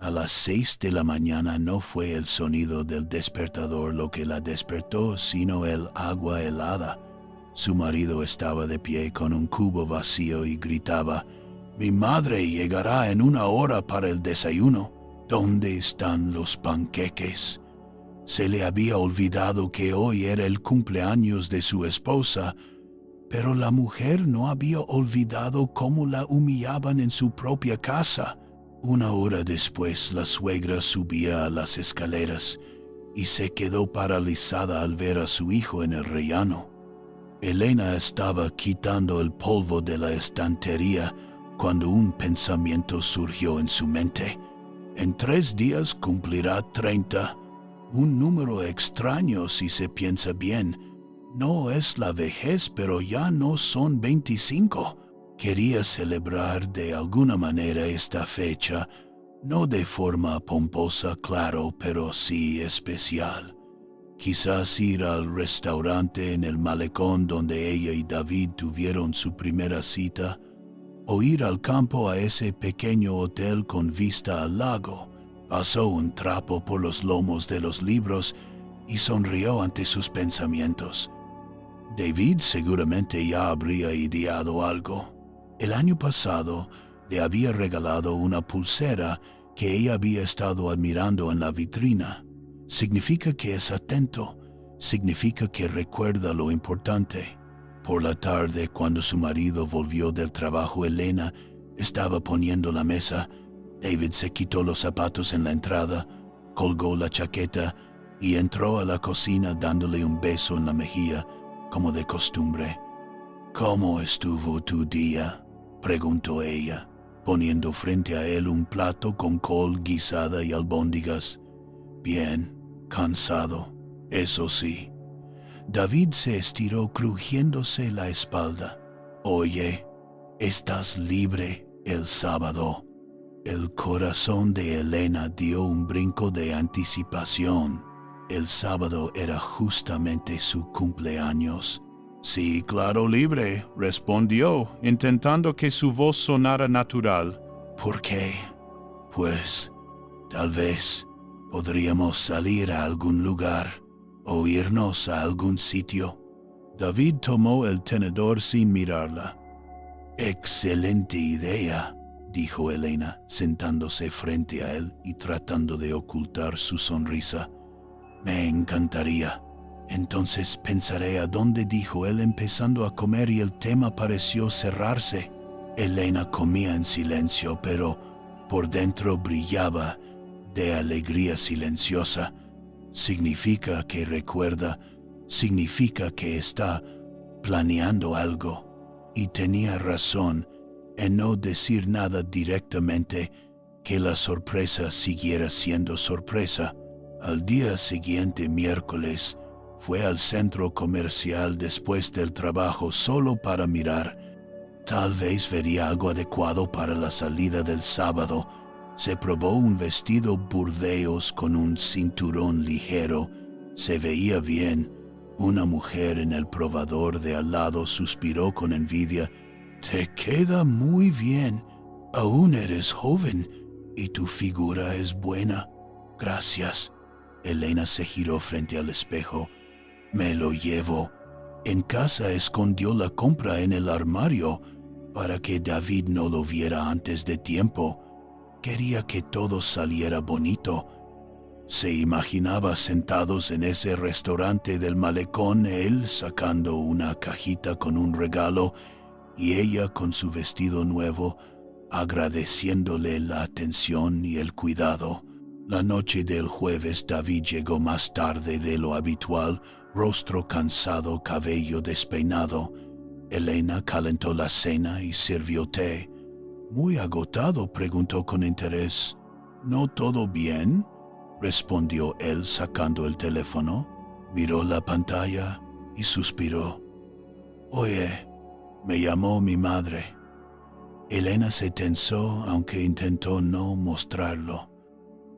A las 6 de la mañana no fue el sonido del despertador lo que la despertó, sino el agua helada. Su marido estaba de pie con un cubo vacío y gritaba: «Mi madre llegará en 1 hora para el desayuno. ¿Dónde están los panqueques?». Se le había olvidado que hoy era el cumpleaños de su esposa, pero la mujer no había olvidado cómo la humillaban en su propia casa. 1 hora después, la suegra subía a las escaleras y se quedó paralizada al ver a su hijo en el rellano. Elena estaba quitando el polvo de la estantería cuando un pensamiento surgió en su mente. En 3 días cumplirá 30, un número extraño si se piensa bien. No es la vejez, pero ya no son 25. Quería celebrar de alguna manera esta fecha, no de forma pomposa, claro, pero sí especial. Quizás ir al restaurante en el malecón donde ella y David tuvieron su primera cita, o ir al campo a ese pequeño hotel con vista al lago. Pasó un trapo por los lomos de los libros y sonrió ante sus pensamientos. David seguramente ya habría ideado algo. El año pasado le había regalado una pulsera que ella había estado admirando en la vitrina. Significa que es atento, significa que recuerda lo importante. Por la tarde, cuando su marido volvió del trabajo, Elena estaba poniendo la mesa. David se quitó los zapatos en la entrada, colgó la chaqueta y entró a la cocina dándole un beso en la mejilla, como de costumbre. «¿Cómo estuvo tu día?», preguntó ella, poniendo frente a él un plato con col guisada y albóndigas. «Bien, cansado, eso sí». David se estiró crujiéndose la espalda. «Oye, estás libre el sábado». El corazón de Elena dio un brinco de anticipación. El sábado era justamente su cumpleaños. «Sí, claro, libre», respondió, intentando que su voz sonara natural. «¿Por qué?». «Pues, tal vez podríamos salir a algún lugar o irnos a algún sitio». David tomó el tenedor sin mirarla. «Excelente idea», dijo Elena, sentándose frente a él y tratando de ocultar su sonrisa. «Me encantaría. Entonces pensaré a dónde», dijo él, empezando a comer, y el tema pareció cerrarse. Elena comía en silencio, pero por dentro brillaba de alegría silenciosa. Significa que recuerda, significa que está planeando algo. Y tenía razón en no decir nada directamente, que la sorpresa siguiera siendo sorpresa. Al día siguiente, miércoles, fue al centro comercial después del trabajo solo para mirar. Tal vez vería algo adecuado para la salida del sábado. Se probó un vestido burdeos con un cinturón ligero. Se veía bien. Una mujer en el probador de al lado suspiró con envidia. «Te queda muy bien. Aún eres joven y tu figura es buena». «Gracias». Elena se giró frente al espejo. «Me lo llevo». En casa escondió la compra en el armario para que David no lo viera antes de tiempo. Quería que todo saliera bonito. Se imaginaba sentados en ese restaurante del malecón, él sacando una cajita con un regalo y ella con su vestido nuevo, agradeciéndole la atención y el cuidado. La noche del jueves, David llegó más tarde de lo habitual, rostro cansado, cabello despeinado. Elena calentó la cena y sirvió té. «¿Muy agotado?», preguntó con interés. «¿No todo bien?», respondió él sacando el teléfono. Miró la pantalla y suspiró. «Oye, me llamó mi madre». Elena se tensó, aunque intentó no mostrarlo.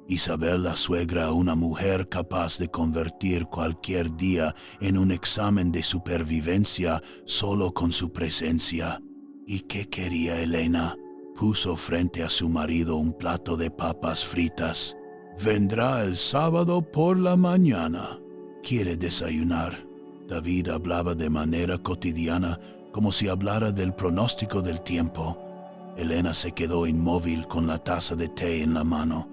Isabel, la suegra, una mujer capaz de convertir cualquier día en un examen de supervivencia solo con su presencia. ¿Y qué quería Elena? Puso frente a su marido un plato de papas fritas. Vendrá el sábado por la mañana. ¿Quiere desayunar? David hablaba de manera cotidiana, como si hablara del pronóstico del tiempo. Elena se quedó inmóvil con la taza de té en la mano.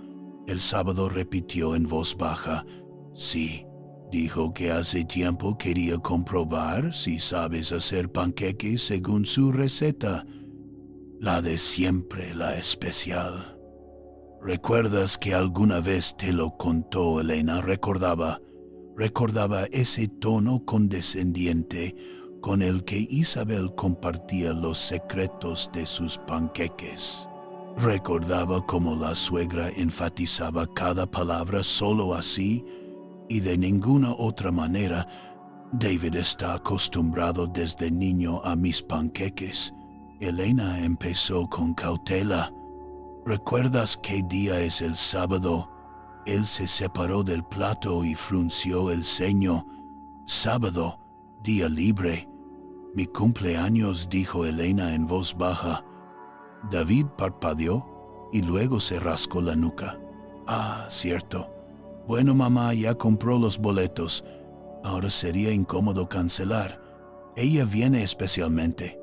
El sábado repitió en voz baja. Sí, dijo que hace tiempo quería comprobar si sabes hacer panqueques según su receta. La de siempre, la especial. ¿Recuerdas que alguna vez te lo contó Elena? Recordaba ese tono condescendiente con el que Isabel compartía los secretos de sus panqueques. Recordaba cómo la suegra enfatizaba cada palabra solo así y de ninguna otra manera. David está acostumbrado desde niño a mis panqueques. Elena empezó con cautela. ¿Recuerdas qué día es el sábado? Él se separó del plato y frunció el ceño. Sábado, día libre. Mi cumpleaños, dijo Elena en voz baja. David parpadeó y luego se rascó la nuca. Ah, cierto. Bueno, mamá ya compró los boletos. Ahora sería incómodo cancelar. Ella viene especialmente.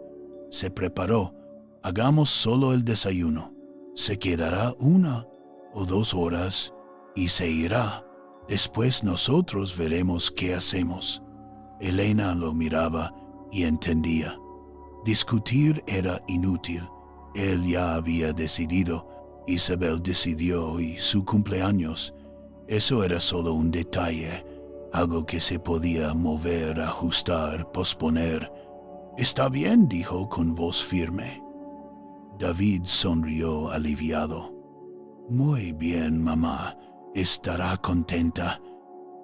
Se preparó. Hagamos solo el desayuno. Se quedará 1 o 2 horas y se irá. Después nosotros veremos qué hacemos. Elena lo miraba y entendía. Discutir era inútil. Él ya había decidido. Isabel decidió y su cumpleaños. Eso era solo un detalle, algo que se podía mover, ajustar, posponer. Está bien, dijo con voz firme. David sonrió aliviado. Muy bien, mamá. Estará contenta.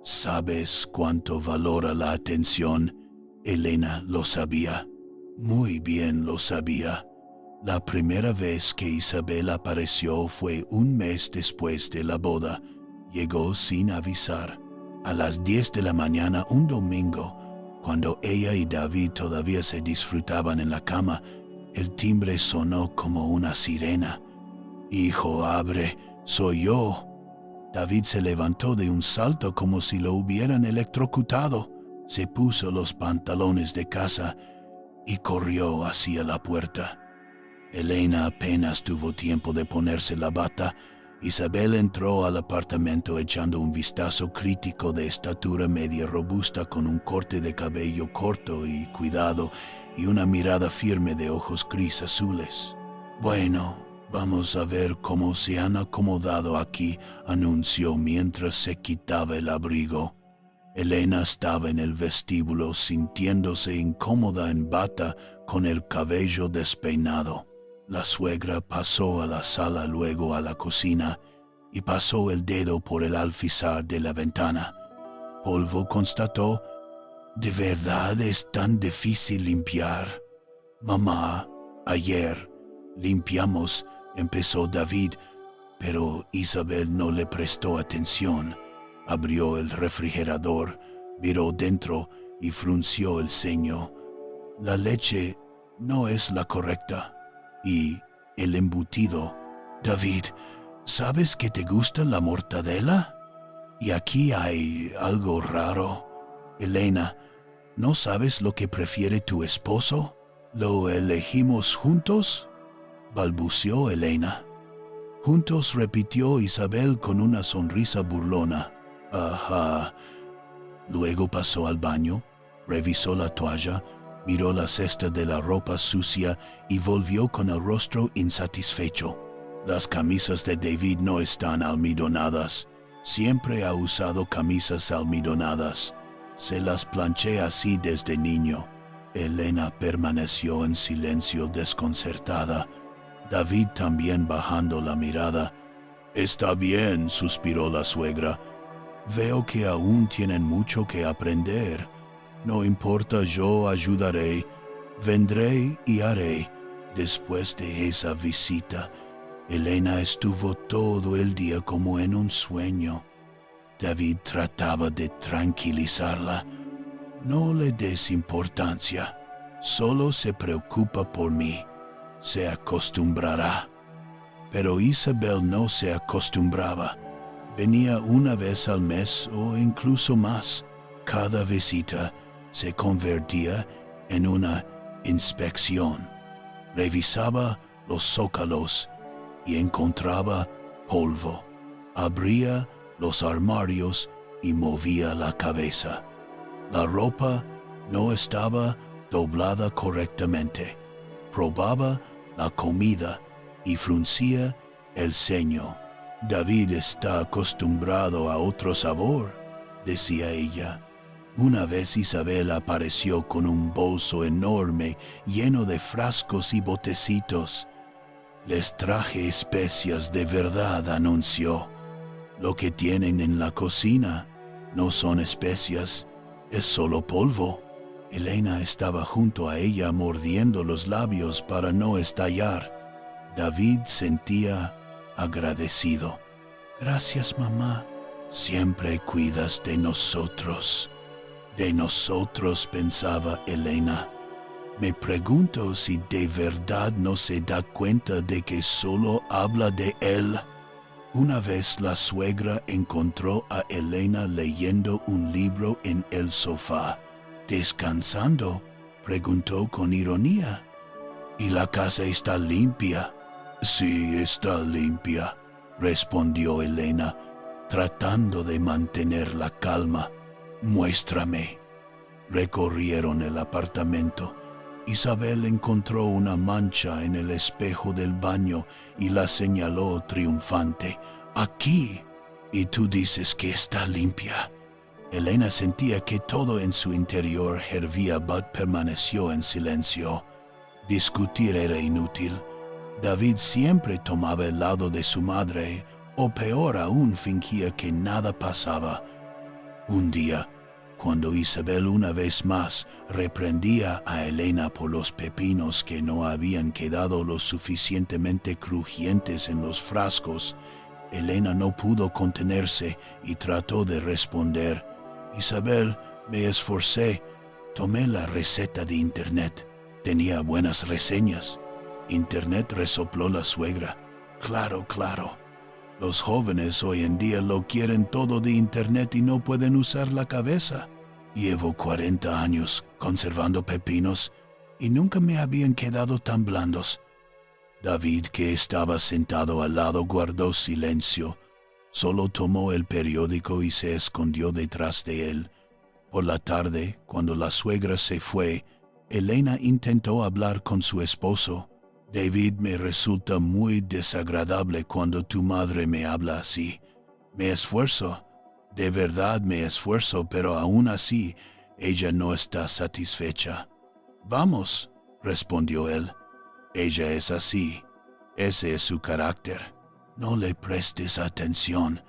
¿Sabes cuánto valora la atención? Elena lo sabía. Muy bien lo sabía. La primera vez que Isabel apareció fue 1 mes después de la boda. Llegó sin avisar. A las 10 de la mañana un domingo, cuando ella y David todavía se disfrutaban en la cama, el timbre sonó como una sirena. Hijo, abre, soy yo. David se levantó de un salto como si lo hubieran electrocutado. Se puso los pantalones de casa y corrió hacia la puerta. Elena apenas tuvo tiempo de ponerse la bata. Isabel entró al apartamento echando un vistazo crítico, de estatura media robusta, con un corte de cabello corto y cuidado y una mirada firme de ojos gris azules. Bueno, vamos a ver cómo se han acomodado aquí, anunció mientras se quitaba el abrigo. Elena estaba en el vestíbulo sintiéndose incómoda en bata con el cabello despeinado. La suegra pasó a la sala, luego a la cocina y pasó el dedo por el alféizar de la ventana. Polvo, constató. ¿De verdad es tan difícil limpiar? Mamá, ayer limpiamos, empezó David, pero Isabel no le prestó atención. Abrió el refrigerador, miró dentro y frunció el ceño. La leche no es la correcta. Y el embutido. David, ¿sabes que te gusta la mortadela? Y aquí hay algo raro. Elena, ¿no sabes lo que prefiere tu esposo? ¿Lo elegimos juntos? Balbuceó Elena. Juntos, repitió Isabel con una sonrisa burlona. Ajá. Luego pasó al baño, revisó la toalla, miró la cesta de la ropa sucia y volvió con el rostro insatisfecho. Las camisas de David no están almidonadas. Siempre ha usado camisas almidonadas. Se las planché así desde niño. Elena permaneció en silencio, desconcertada. David también, bajando la mirada. Está bien, suspiró la suegra. Veo que aún tienen mucho que aprender. No importa, yo ayudaré. Vendré y haré. Después de esa visita, Elena estuvo todo el día como en un sueño. David trataba de tranquilizarla. No le des importancia. Solo se preocupa por mí. Se acostumbrará. Pero Isabel no se acostumbraba. Venía una vez al mes o incluso más. Cada visita se convertía en una inspección. Revisaba los zócalos y encontraba polvo. Abría los armarios y movía la cabeza. La ropa no estaba doblada correctamente. Probaba la comida y fruncía el ceño. David está acostumbrado a otro sabor, decía ella. Una vez Isabel apareció con un bolso enorme lleno de frascos y botecitos. Les traje especias de verdad, anunció. Lo que tienen en la cocina no son especias, es solo polvo. Elena estaba junto a ella mordiendo los labios para no estallar. David sentía agradecido. Gracias, mamá. Siempre cuidas de nosotros. De nosotros, pensaba Elena. Me pregunto si de verdad no se da cuenta de que solo habla de él. Una vez la suegra encontró a Elena leyendo un libro en el sofá. ¿Descansando?, preguntó con ironía. ¿Y la casa está limpia? Sí, está limpia, respondió Elena, tratando de mantener la calma. Muéstrame. Recorrieron el apartamento. Isabel encontró una mancha en el espejo del baño y la señaló triunfante. Aquí. Y tú dices que está limpia. Elena sentía que todo en su interior hervía, but permaneció en silencio. Discutir era inútil. David siempre tomaba el lado de su madre, o peor aún, fingía que nada pasaba. Un día, cuando Isabel una vez más reprendía a Elena por los pepinos que no habían quedado lo suficientemente crujientes en los frascos, Elena no pudo contenerse y trató de responder. Isabel, me esforcé. Tomé la receta de Internet. Tenía buenas reseñas. Internet, resopló la suegra. Claro, claro. Los jóvenes hoy en día lo quieren todo de Internet y no pueden usar la cabeza. Llevo 40 años conservando pepinos y nunca me habían quedado tan blandos. David, que estaba sentado al lado, guardó silencio. Solo tomó el periódico y se escondió detrás de él. Por la tarde, cuando la suegra se fue, Elena intentó hablar con su esposo. David, me resulta muy desagradable cuando tu madre me habla así. Me esfuerzo, de verdad me esfuerzo, pero aún así ella no está satisfecha. Vamos, respondió él. Ella es así. Ese es su carácter. No le prestes atención.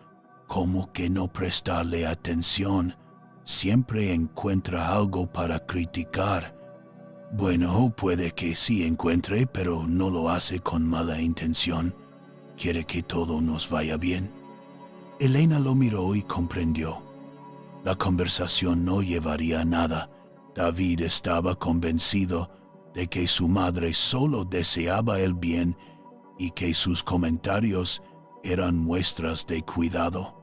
¿Cómo que no prestarle atención? Siempre encuentra algo para criticar. Bueno, puede que sí encuentre, pero no lo hace con mala intención. Quiere que todo nos vaya bien. Elena lo miró y comprendió. La conversación no llevaría a nada. David estaba convencido de que su madre solo deseaba el bien y que sus comentarios eran muestras de cuidado.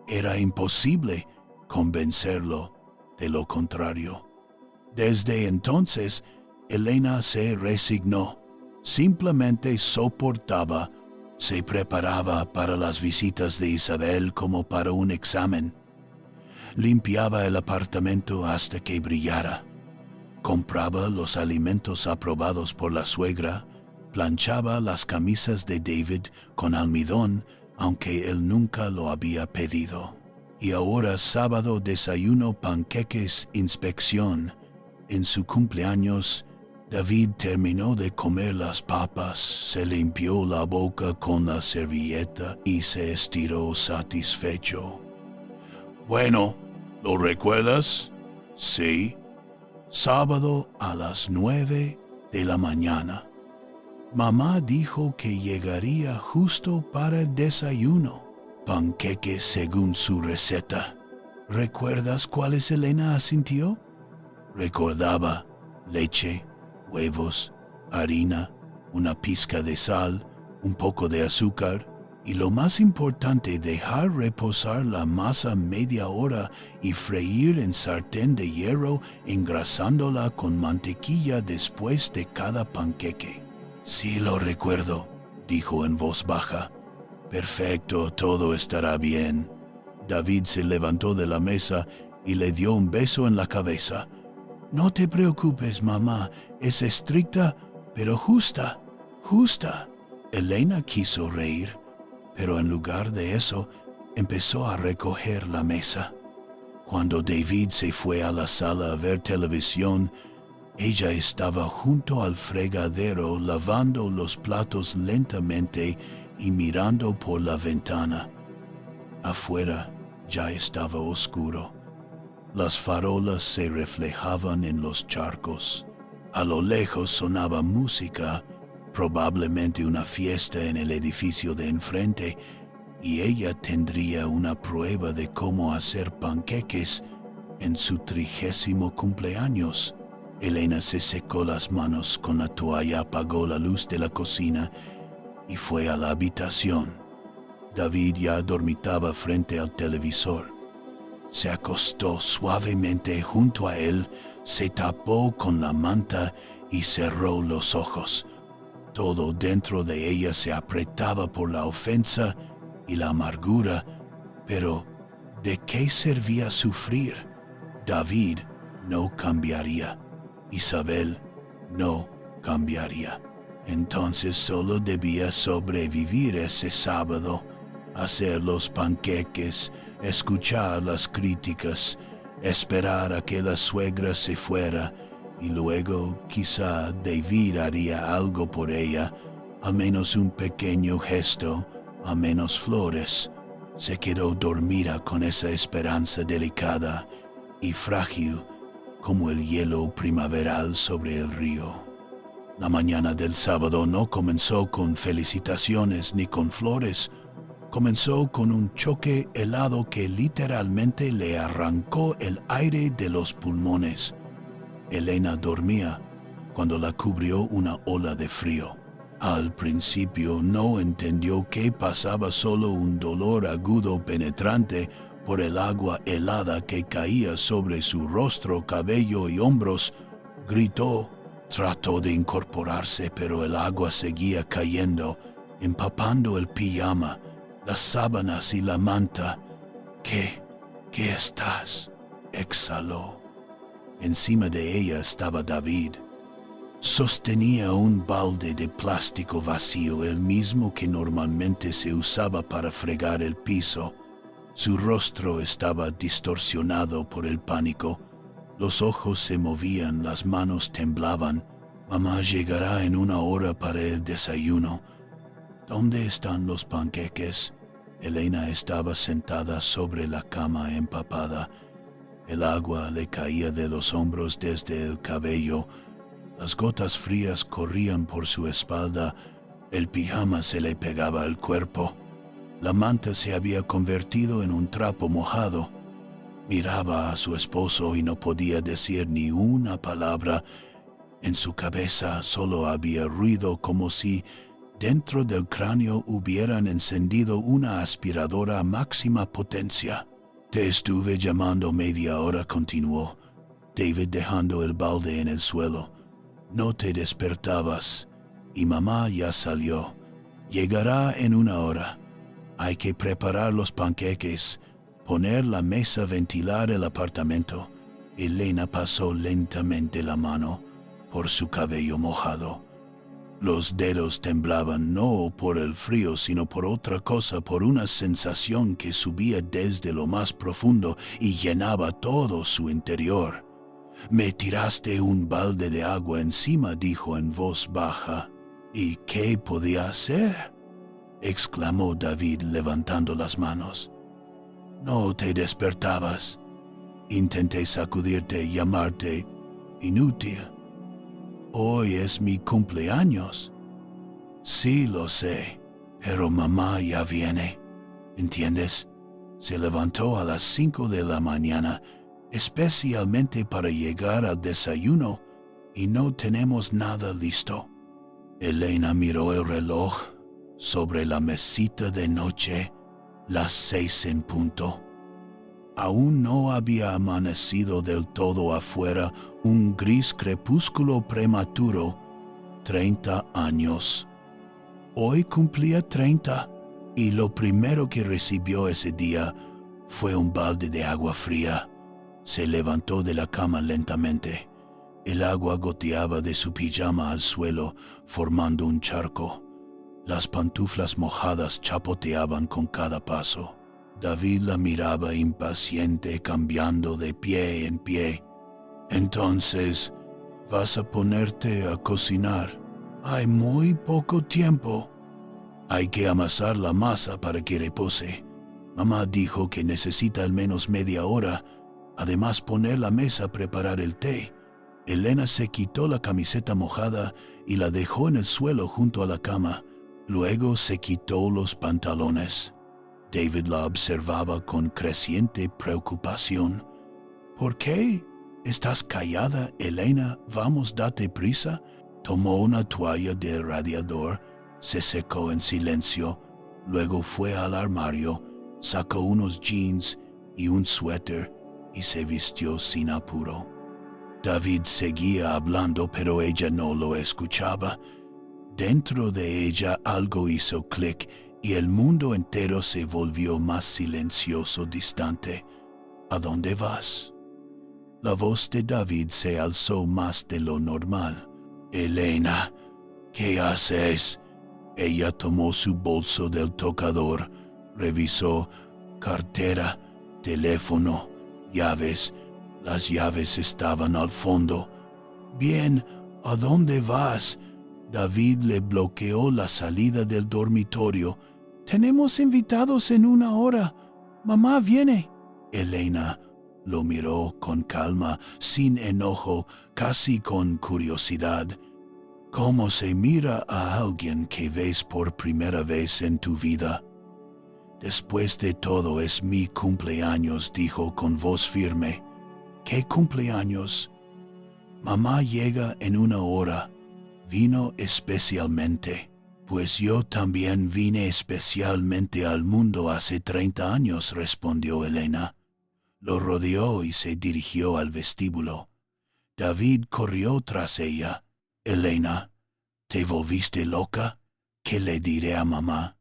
Era imposible convencerlo de lo contrario. Desde entonces, Elena se resignó. Simplemente soportaba. Se preparaba para las visitas de Isabel como para un examen. Limpiaba el apartamento hasta que brillara. Compraba los alimentos aprobados por la suegra. Planchaba las camisas de David con almidón, aunque él nunca lo había pedido. Y ahora sábado desayuno panqueques inspección. En su cumpleaños, David terminó de comer las papas, se limpió la boca con la servilleta y se estiró satisfecho. Bueno, ¿lo recuerdas? Sí. Sábado a las 9 de la mañana. Mamá dijo que llegaría justo para el desayuno. Panqueques según su receta. ¿Recuerdas cuáles Elena asintió? Recordaba leche, huevos, harina, una pizca de sal, un poco de azúcar y lo más importante, dejar reposar la masa media hora y freír en sartén de hierro engrasándola con mantequilla después de cada panqueque. Sí, lo recuerdo, dijo en voz baja. Perfecto, todo estará bien. David se levantó de la mesa y le dio un beso en la cabeza. No te preocupes, mamá, es estricta, pero justa, justa. Elena quiso reír, pero en lugar de eso, empezó a recoger la mesa. Cuando David se fue a la sala a ver televisión, ella estaba junto al fregadero lavando los platos lentamente y mirando por la ventana. Afuera ya estaba oscuro. Las farolas se reflejaban en los charcos. A lo lejos sonaba música, probablemente una fiesta en el edificio de enfrente, y ella tendría una prueba de cómo hacer panqueques en su 30º cumpleaños. Elena se secó las manos con la toalla, apagó la luz de la cocina y fue a la habitación. David ya dormitaba frente al televisor. Se acostó suavemente junto a él, se tapó con la manta y cerró los ojos. Todo dentro de ella se apretaba por la ofensa y la amargura, pero ¿de qué servía sufrir? David no cambiaría. Isabel no cambiaría. Entonces solo debía sobrevivir ese sábado, hacer los panqueques, escuchar las críticas, esperar a que la suegra se fuera y luego quizá David haría algo por ella, al menos un pequeño gesto, al menos flores. Se quedó dormida con esa esperanza delicada y frágil como el hielo primaveral sobre el río. La mañana del sábado no comenzó con felicitaciones ni con flores. Comenzó con un choque helado que literalmente le arrancó el aire de los pulmones. Elena dormía cuando la cubrió una ola de frío. Al principio no entendió qué pasaba, solo un dolor agudo penetrante por el agua helada que caía sobre su rostro, cabello y hombros. Gritó, trató de incorporarse, pero el agua seguía cayendo, empapando el pijama, las sábanas y la manta. ¿Qué estás?, exhaló. Encima de ella estaba David. Sostenía un balde de plástico vacío, el mismo que normalmente se usaba para fregar el piso. Su rostro estaba distorsionado por el pánico. Los ojos se movían, las manos temblaban. Mamá llegará en 1 hora para el desayuno. ¿Dónde están los panqueques? Elena estaba sentada sobre la cama empapada. El agua le caía de los hombros desde el cabello. Las gotas frías corrían por su espalda. El pijama se le pegaba al cuerpo. La manta se había convertido en un trapo mojado. Miraba a su esposo y no podía decir ni una palabra. En su cabeza solo había ruido, como si dentro del cráneo hubieran encendido una aspiradora a máxima potencia. Te estuve llamando media hora, continuó David, dejando el balde en el suelo. No te despertabas y mamá ya salió. Llegará en 1 hora. Hay que preparar los panqueques, poner la mesa, ventilar el apartamento. Elena pasó lentamente la mano por su cabello mojado. Los dedos temblaban, no por el frío, sino por otra cosa, por una sensación que subía desde lo más profundo y llenaba todo su interior. Me tiraste un balde de agua encima, dijo en voz baja. ¿Y qué podía hacer?, exclamó David levantando las manos. No te despertabas. Intenté sacudirte, llamarte. Inútil. Hoy es mi cumpleaños. Sí, lo sé, pero mamá ya viene. ¿Entiendes? Se levantó a las 5 de la mañana, especialmente para llegar al desayuno, y no tenemos nada listo. Elena miró el reloj. sobre la mesita de noche, las 6 en punto. Aún no había amanecido del todo afuera un gris crepúsculo prematuro. 30 años. Hoy cumplía 30 y lo primero que recibió ese día fue un balde de agua fría. Se levantó de la cama lentamente. El agua goteaba de su pijama al suelo, formando un charco. Las pantuflas mojadas chapoteaban con cada paso. David la miraba impaciente, cambiando de pie en pie. Entonces, ¿vas a ponerte a cocinar? Hay muy poco tiempo. Hay que amasar la masa para que repose. Mamá dijo que necesita al menos media hora. Además, poner la mesa, preparar el té. Elena se quitó la camiseta mojada y la dejó en el suelo junto a la cama. Luego se quitó los pantalones. David la observaba con creciente preocupación. ¿Por qué? ¿Estás callada, Elena? Vamos, date prisa. Tomó una toalla del radiador, se secó en silencio, luego fue al armario, sacó unos jeans y un suéter y se vistió sin apuro. David seguía hablando, pero ella no lo escuchaba. Dentro de ella algo hizo clic y el mundo entero se volvió más silencioso, distante. ¿A dónde vas? La voz de David se alzó más de lo normal. Elena, ¿qué haces? Ella tomó su bolso del tocador, revisó cartera, teléfono, llaves. Las llaves estaban al fondo. Bien, ¿a dónde vas? David le bloqueó la salida del dormitorio. Tenemos invitados en 1 hora. Mamá viene. Elena lo miró con calma, sin enojo, casi con curiosidad. ¿Cómo se mira a alguien que ves por primera vez en tu vida? Después de todo es mi cumpleaños, dijo con voz firme. ¿Qué cumpleaños? Mamá llega en 1 hora. Vino especialmente. Pues yo también vine especialmente al mundo hace 30 años, respondió Elena. Lo rodeó y se dirigió al vestíbulo. David corrió tras ella. Elena, ¿te volviste loca? ¿Qué le diré a mamá?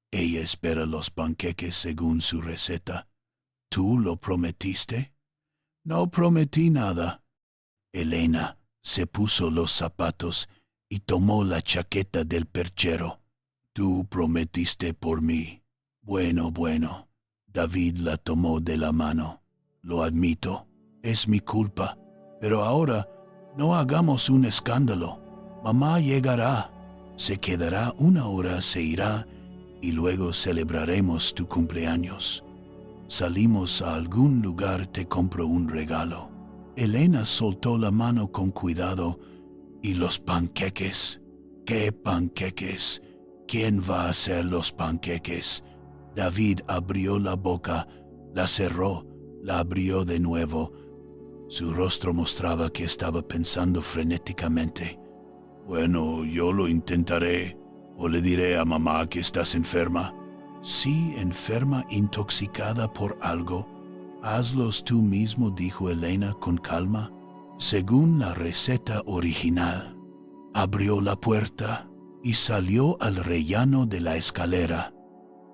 Ella espera los panqueques según su receta. ¿Tú lo prometiste? No prometí nada. Elena se puso los zapatos y tomó la chaqueta del perchero. Tú prometiste por mí. Bueno. David la tomó de la mano. Lo admito, es mi culpa, pero ahora no hagamos un escándalo. Mamá llegará, se quedará 1 hora, se irá y luego celebraremos tu cumpleaños. Salimos a algún lugar, te compro un regalo. Elena soltó la mano con cuidado. ¿Y los panqueques? ¿Qué panqueques? ¿Quién va a hacer los panqueques? David abrió la boca, la cerró, la abrió de nuevo. Su rostro mostraba que estaba pensando frenéticamente. Bueno, yo lo intentaré. ¿O le diré a mamá que estás enferma? Sí, enferma, intoxicada por algo. Hazlos tú mismo, dijo Elena con calma. Según la receta original. Abrió la puerta y salió al rellano de la escalera.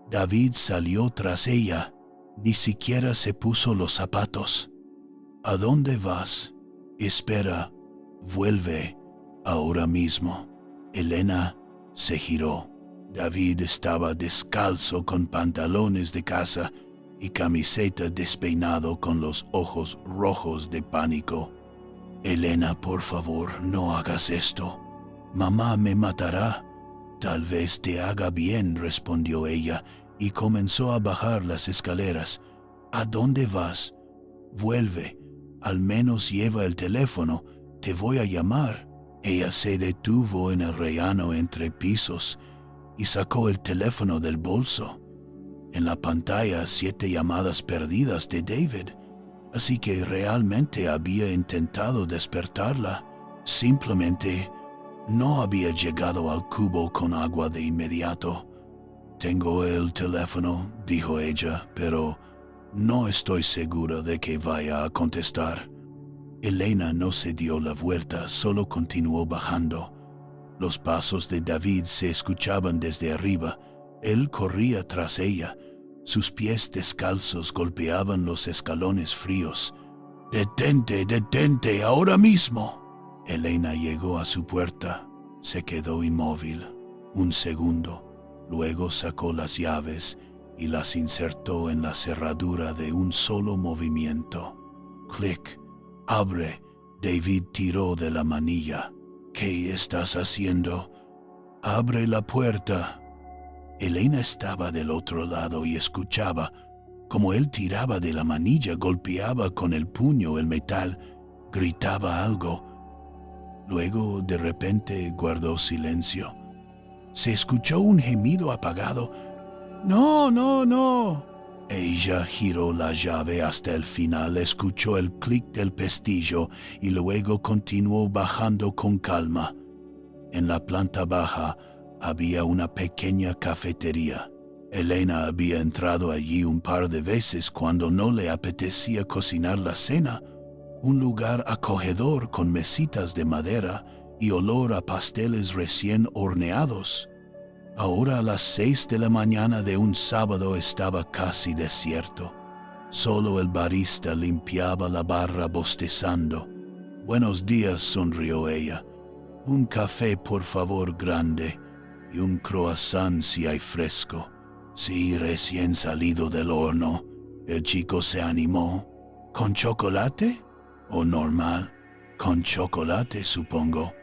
David salió tras ella. Ni siquiera se puso los zapatos. ¿A dónde vas? Espera, vuelve ahora mismo. Elena se giró. David estaba descalzo con pantalones de casa y camiseta, despeinado con los ojos rojos de pánico. Elena, por favor, no hagas esto. Mamá me matará. Tal vez te haga bien, respondió ella, y comenzó a bajar las escaleras. ¿A dónde vas? Vuelve. Al menos lleva el teléfono. Te voy a llamar. Ella se detuvo en el rellano entre pisos y sacó el teléfono del bolso. En la pantalla 7 llamadas perdidas de David. Así que realmente había intentado despertarla. Simplemente no había llegado al cubo con agua de inmediato. Tengo el teléfono, dijo ella, pero no estoy segura de que vaya a contestar. Elena no se dio la vuelta, solo continuó bajando. Los pasos de David se escuchaban desde arriba. Él corría tras ella. Sus pies descalzos golpeaban los escalones fríos. «¡Detente, detente, ahora mismo!». Elena llegó a su puerta. Se quedó inmóvil. Un segundo. Luego sacó las llaves y las insertó en la cerradura de un solo movimiento. Clic. «Abre». David tiró de la manilla. «¿Qué estás haciendo?» «Abre la puerta». Elena estaba del otro lado y escuchaba. Como él tiraba de la manilla, golpeaba con el puño el metal, gritaba algo. Luego, de repente, guardó silencio. Se escuchó un gemido apagado. «No, no, no». Ella giró la llave hasta el final, escuchó el clic del pestillo y luego continuó bajando con calma. En la planta baja había una pequeña cafetería. Elena había entrado allí un par de veces cuando no le apetecía cocinar la cena. Un lugar acogedor con mesitas de madera y olor a pasteles recién horneados. Ahora a las 6 de la mañana de un sábado estaba casi desierto. Solo el barista limpiaba la barra bostezando. «Buenos días», sonrió ella. «Un café, por favor, grande, y un croissant si hay fresco». «Sí, recién salido del horno». El chico se animó. «¿Con chocolate? ¿O normal?» «Con chocolate, supongo».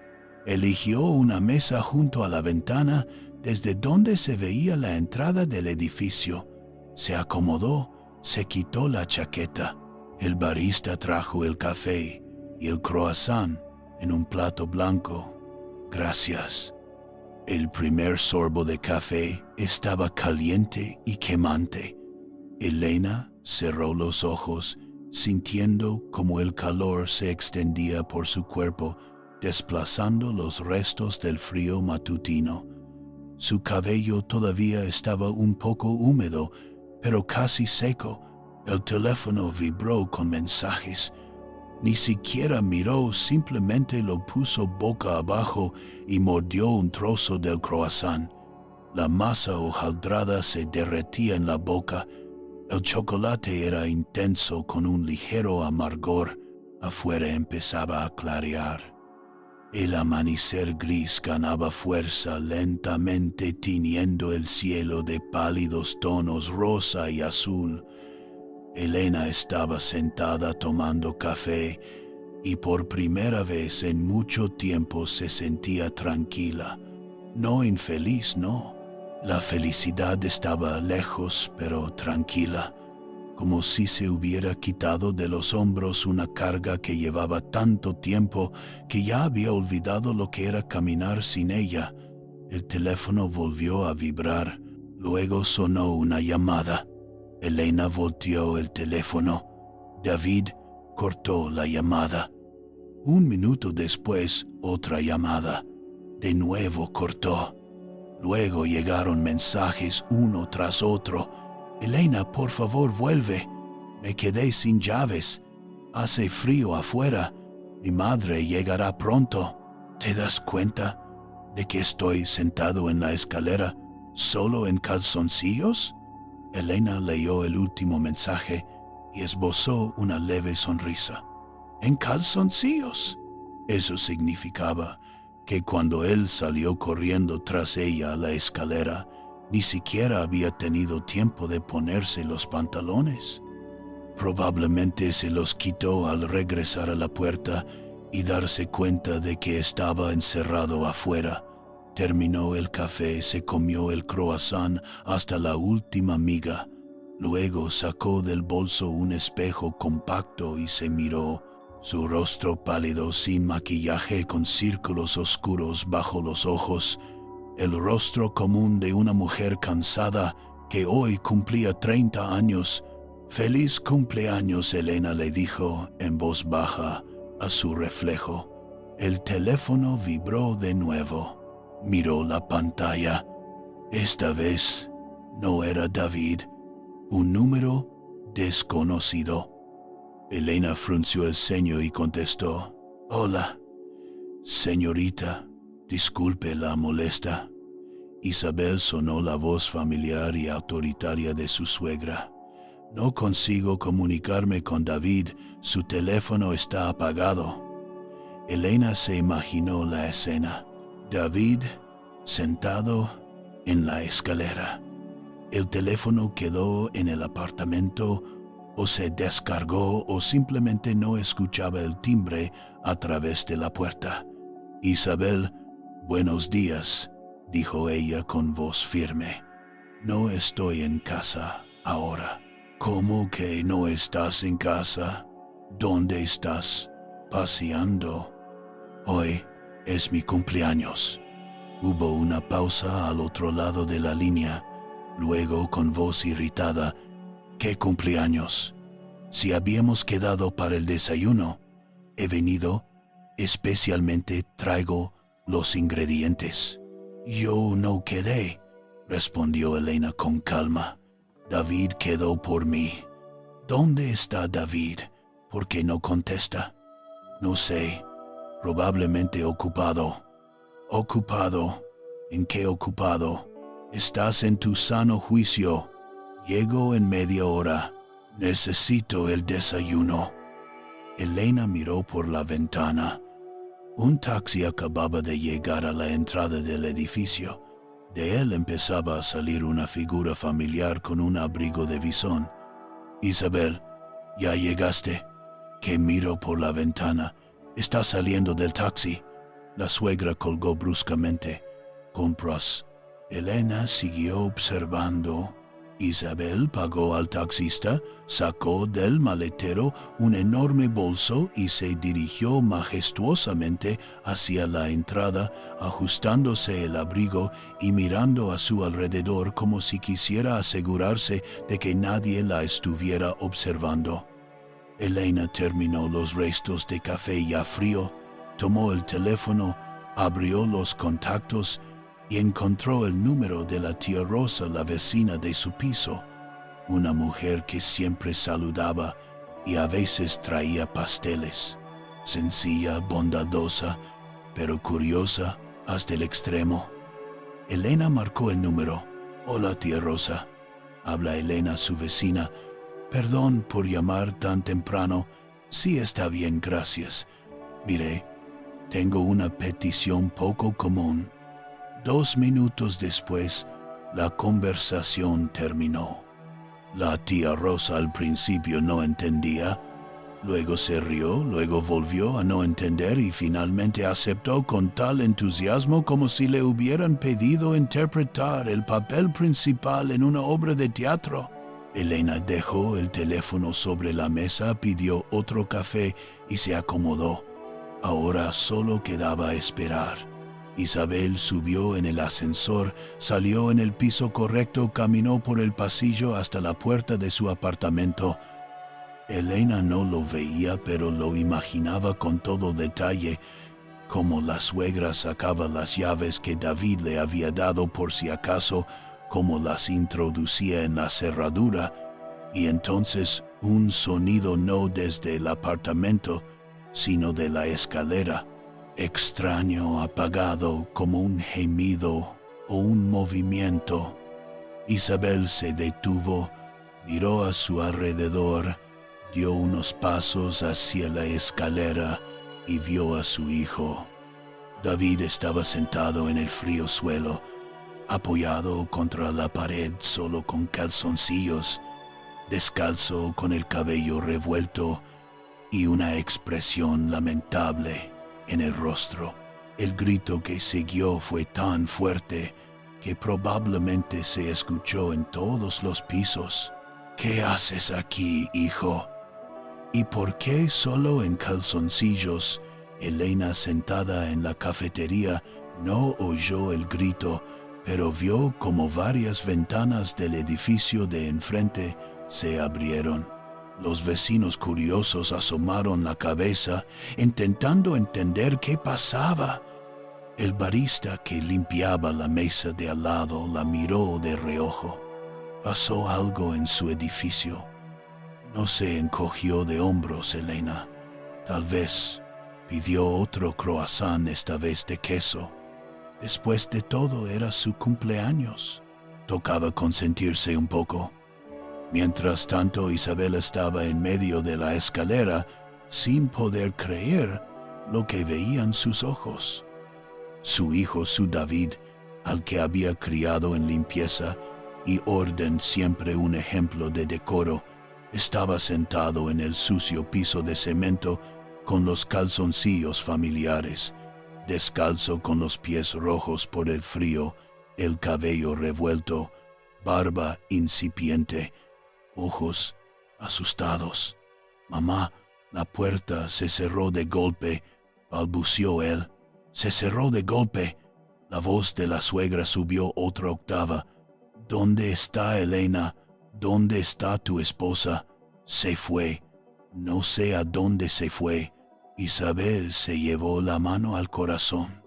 Eligió una mesa junto a la ventana desde donde se veía la entrada del edificio. Se acomodó, se quitó la chaqueta. El barista trajo el café y el croissant en un plato blanco. «Gracias». El primer sorbo de café estaba caliente y quemante. Elena cerró los ojos, sintiendo como el calor se extendía por su cuerpo, desplazando los restos del frío matutino. Su cabello todavía estaba un poco húmedo, pero casi seco. El teléfono vibró con mensajes. Ni siquiera miró, simplemente lo puso boca abajo y mordió un trozo del croissant. La masa hojaldrada se derretía en la boca. El chocolate era intenso con un ligero amargor. Afuera empezaba a clarear. El amanecer gris ganaba fuerza, lentamente tiñendo el cielo de pálidos tonos rosa y azul. Elena estaba sentada tomando café y por primera vez en mucho tiempo se sentía tranquila. No infeliz, no. La felicidad estaba lejos, pero tranquila, como si se hubiera quitado de los hombros una carga que llevaba tanto tiempo que ya había olvidado lo que era caminar sin ella. El teléfono volvió a vibrar. Luego sonó una llamada. Elena volteó el teléfono. David cortó la llamada. Un minuto después, otra llamada. De nuevo cortó. Luego llegaron mensajes uno tras otro. «Elena, por favor, vuelve. Me quedé sin llaves. Hace frío afuera. Mi madre llegará pronto. ¿Te das cuenta de que estoy sentado en la escalera solo en calzoncillos?» Elena leyó el último mensaje y esbozó una leve sonrisa. «¿En calzoncillos?» Eso significaba que cuando él salió corriendo tras ella a la escalera, ni siquiera había tenido tiempo de ponerse los pantalones. Probablemente se los quitó al regresar a la puerta y darse cuenta de que estaba encerrado afuera. Terminó el café, se comió el croissant hasta la última miga. Luego sacó del bolso un espejo compacto y se miró. Su rostro pálido, sin maquillaje, con círculos oscuros bajo los ojos. El rostro común de una mujer cansada que hoy cumplía 30 años. «Feliz cumpleaños», Elena le dijo en voz baja a su reflejo. El teléfono vibró de nuevo. Miró la pantalla. Esta vez No era David, un número desconocido. Elena frunció el ceño y contestó: «Hola, señorita, disculpe la molesta». Isabel sonó la voz familiar y autoritaria de su suegra. «No consigo comunicarme con David, su teléfono está apagado». Elena se imaginó la escena. David sentado en la escalera. El teléfono quedó en el apartamento, o se descargó, o simplemente no escuchaba el timbre a través de la puerta. «Isabel, buenos días», dijo ella con voz firme. «No estoy en casa ahora». «¿Cómo que no estás en casa? ¿Dónde estás? Paseando. Hoy es mi cumpleaños». Hubo una pausa al otro lado de la línea. Luego, con voz irritada: «¿Qué cumpleaños? Si habíamos quedado para el desayuno. He venido, especialmente traigo los ingredientes». «Yo no quedé», respondió Elena con calma. «David quedó por mí». «¿Dónde está David? ¿Por qué no contesta?» «No sé, probablemente ocupado». «¿Ocupado? ¿En qué ocupado? Estás en tu sano juicio. Llego en media hora. Necesito el desayuno». Elena miró por la ventana. Un taxi acababa de llegar a la entrada del edificio. De él empezaba a salir una figura familiar con un abrigo de visón. «Isabel, ¿ya llegaste?» «Que miro por la ventana. Está saliendo del taxi». La suegra colgó bruscamente. «¿Compras?» Elena siguió observando. Isabel pagó al taxista, sacó del maletero un enorme bolso y se dirigió majestuosamente hacia la entrada, ajustándose el abrigo y mirando a su alrededor como si quisiera asegurarse de que nadie la estuviera observando. Elena terminó los restos de café ya frío, tomó el teléfono, abrió los contactos y encontró el número de la tía Rosa, la vecina de su piso, una mujer que siempre saludaba y a veces traía pasteles. Sencilla, bondadosa, pero curiosa hasta el extremo. Elena marcó el número. «Hola, tía Rosa», habla Elena, su vecina. «Perdón por llamar tan temprano». «Sí, está bien, gracias. Mire, tengo una petición poco común». 2 minutos después, la conversación terminó. La tía Rosa al principio no entendía, luego se rió, luego volvió a no entender y finalmente aceptó con tal entusiasmo como si le hubieran pedido interpretar el papel principal en una obra de teatro. Elena dejó el teléfono sobre la mesa, pidió otro café y se acomodó. Ahora solo quedaba esperar. Isabel subió en el ascensor, salió en el piso correcto, caminó por el pasillo hasta la puerta de su apartamento. Elena no lo veía, pero lo imaginaba con todo detalle, como la suegra sacaba las llaves que David le había dado por si acaso, como las introducía en la cerradura, y entonces un sonido no desde el apartamento, sino de la escalera. Extraño, apagado, como un gemido o un movimiento. Isabel se detuvo, miró a su alrededor, dio unos pasos hacia la escalera y vio a su hijo. David estaba sentado en el frío suelo, apoyado contra la pared solo con calzoncillos, descalzo, con el cabello revuelto y una expresión lamentable en el rostro. El grito que siguió fue tan fuerte que probablemente se escuchó en todos los pisos. «¿Qué haces aquí, hijo?» ¿Y por qué solo en calzoncillos? Elena, sentada en la cafetería, no oyó el grito, pero vio como varias ventanas del edificio de enfrente se abrieron. Los vecinos curiosos asomaron la cabeza, intentando entender qué pasaba. El barista que limpiaba la mesa de al lado la miró de reojo. Pasó algo en su edificio. No se encogió de hombros, Elena. Tal vez pidió otro croissant, esta vez de queso. Después de todo, era su cumpleaños. Tocaba consentirse un poco. Mientras tanto, Isabel estaba en medio de la escalera sin poder creer lo que veían sus ojos. Su hijo, su David, al que había criado en limpieza y orden, siempre un ejemplo de decoro, estaba sentado en el sucio piso de cemento con los calzoncillos familiares, descalzo, con los pies rojos por el frío, el cabello revuelto, barba incipiente, ojos asustados. «Mamá, la puerta se cerró de golpe», balbució él. «Se cerró de golpe». La voz de la suegra subió otra octava. «¿Dónde está Elena? ¿Dónde está tu esposa?» «Se fue. No sé a dónde se fue». Isabel se llevó la mano al corazón.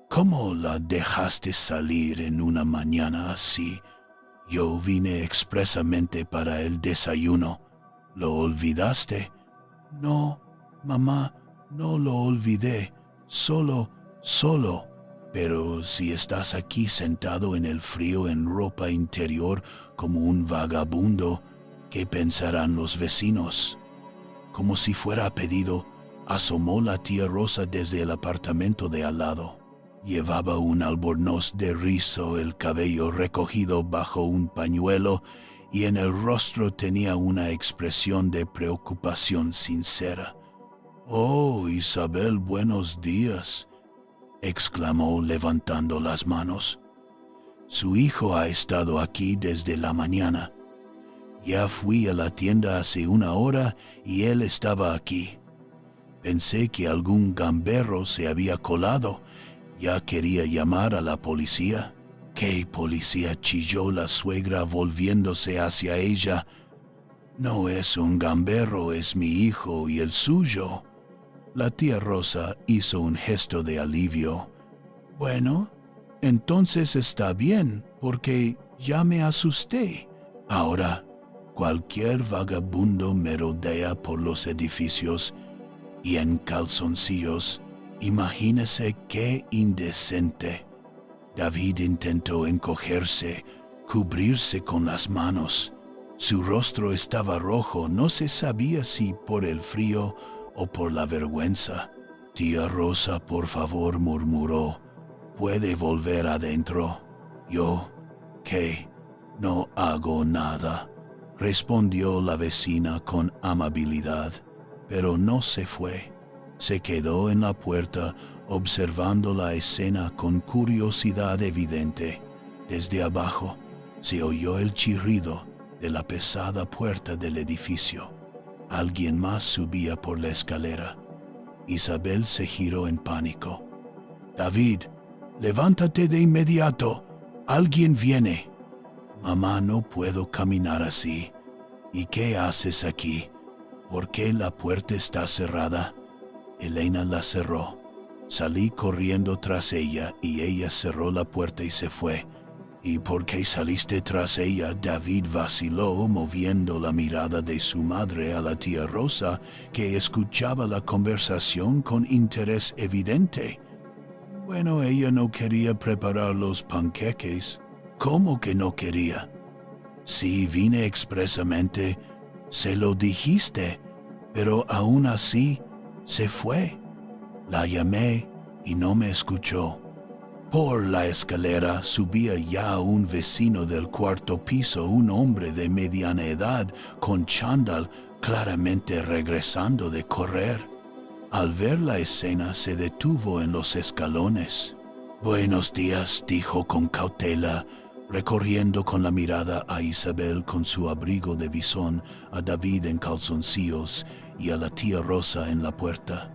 «¿Cómo la dejaste salir en una mañana así? Yo vine expresamente para el desayuno. ¿Lo olvidaste?» «No, mamá, no lo olvidé. Solo. Pero si estás aquí sentado en el frío en ropa interior como un vagabundo, ¿qué pensarán los vecinos?» Como si fuera a pedido, asomó la tía Rosa desde el apartamento de al lado. Llevaba un albornoz de rizo, el cabello recogido bajo un pañuelo, y en el rostro tenía una expresión de preocupación sincera. «Oh, Isabel, buenos días», exclamó levantando las manos. «Su hijo ha estado aquí desde la mañana. Ya fui a la tienda hace una hora y él estaba aquí. Pensé que algún gamberro se había colado. Ya quería llamar a la policía». «¿Qué policía?», chilló la suegra volviéndose hacia ella. «No es un gamberro, es mi hijo y el suyo». La tía Rosa hizo un gesto de alivio. «Bueno, entonces está bien, porque ya me asusté. Ahora, cualquier vagabundo merodea por los edificios y en calzoncillos. Imagínese qué indecente». David intentó encogerse, cubrirse con las manos. Su rostro estaba rojo, no se sabía si por el frío o por la vergüenza. «Tía Rosa, por favor», murmuró, «¿puede volver adentro?» «¿Yo? ¿Qué? No hago nada», respondió la vecina con amabilidad, pero no se fue. Se quedó en la puerta observando la escena con curiosidad evidente. Desde abajo se oyó el chirrido de la pesada puerta del edificio. Alguien más subía por la escalera. Isabel se giró en pánico. «David, levántate de inmediato. Alguien viene». «Mamá, no puedo caminar así». «¿Y qué haces aquí? ¿Por qué la puerta está cerrada?» Elena la cerró. Salí corriendo tras ella y ella cerró la puerta y se fue. «¿Y por qué saliste tras ella?». David vaciló, moviendo la mirada de su madre a la tía Rosa, que escuchaba la conversación con interés evidente. «Bueno, ella no quería preparar los panqueques». «¿Cómo que no quería?». «Sí, vine expresamente. Se lo dijiste, pero aún así se fue. La llamé y no me escuchó». Por la escalera subía ya un vecino del cuarto piso, un hombre de mediana edad, con chándal, claramente regresando de correr. Al ver la escena se detuvo en los escalones. «Buenos días», dijo con cautela, recorriendo con la mirada a Isabel con su abrigo de visón, a David en calzoncillos y a la tía Rosa en la puerta.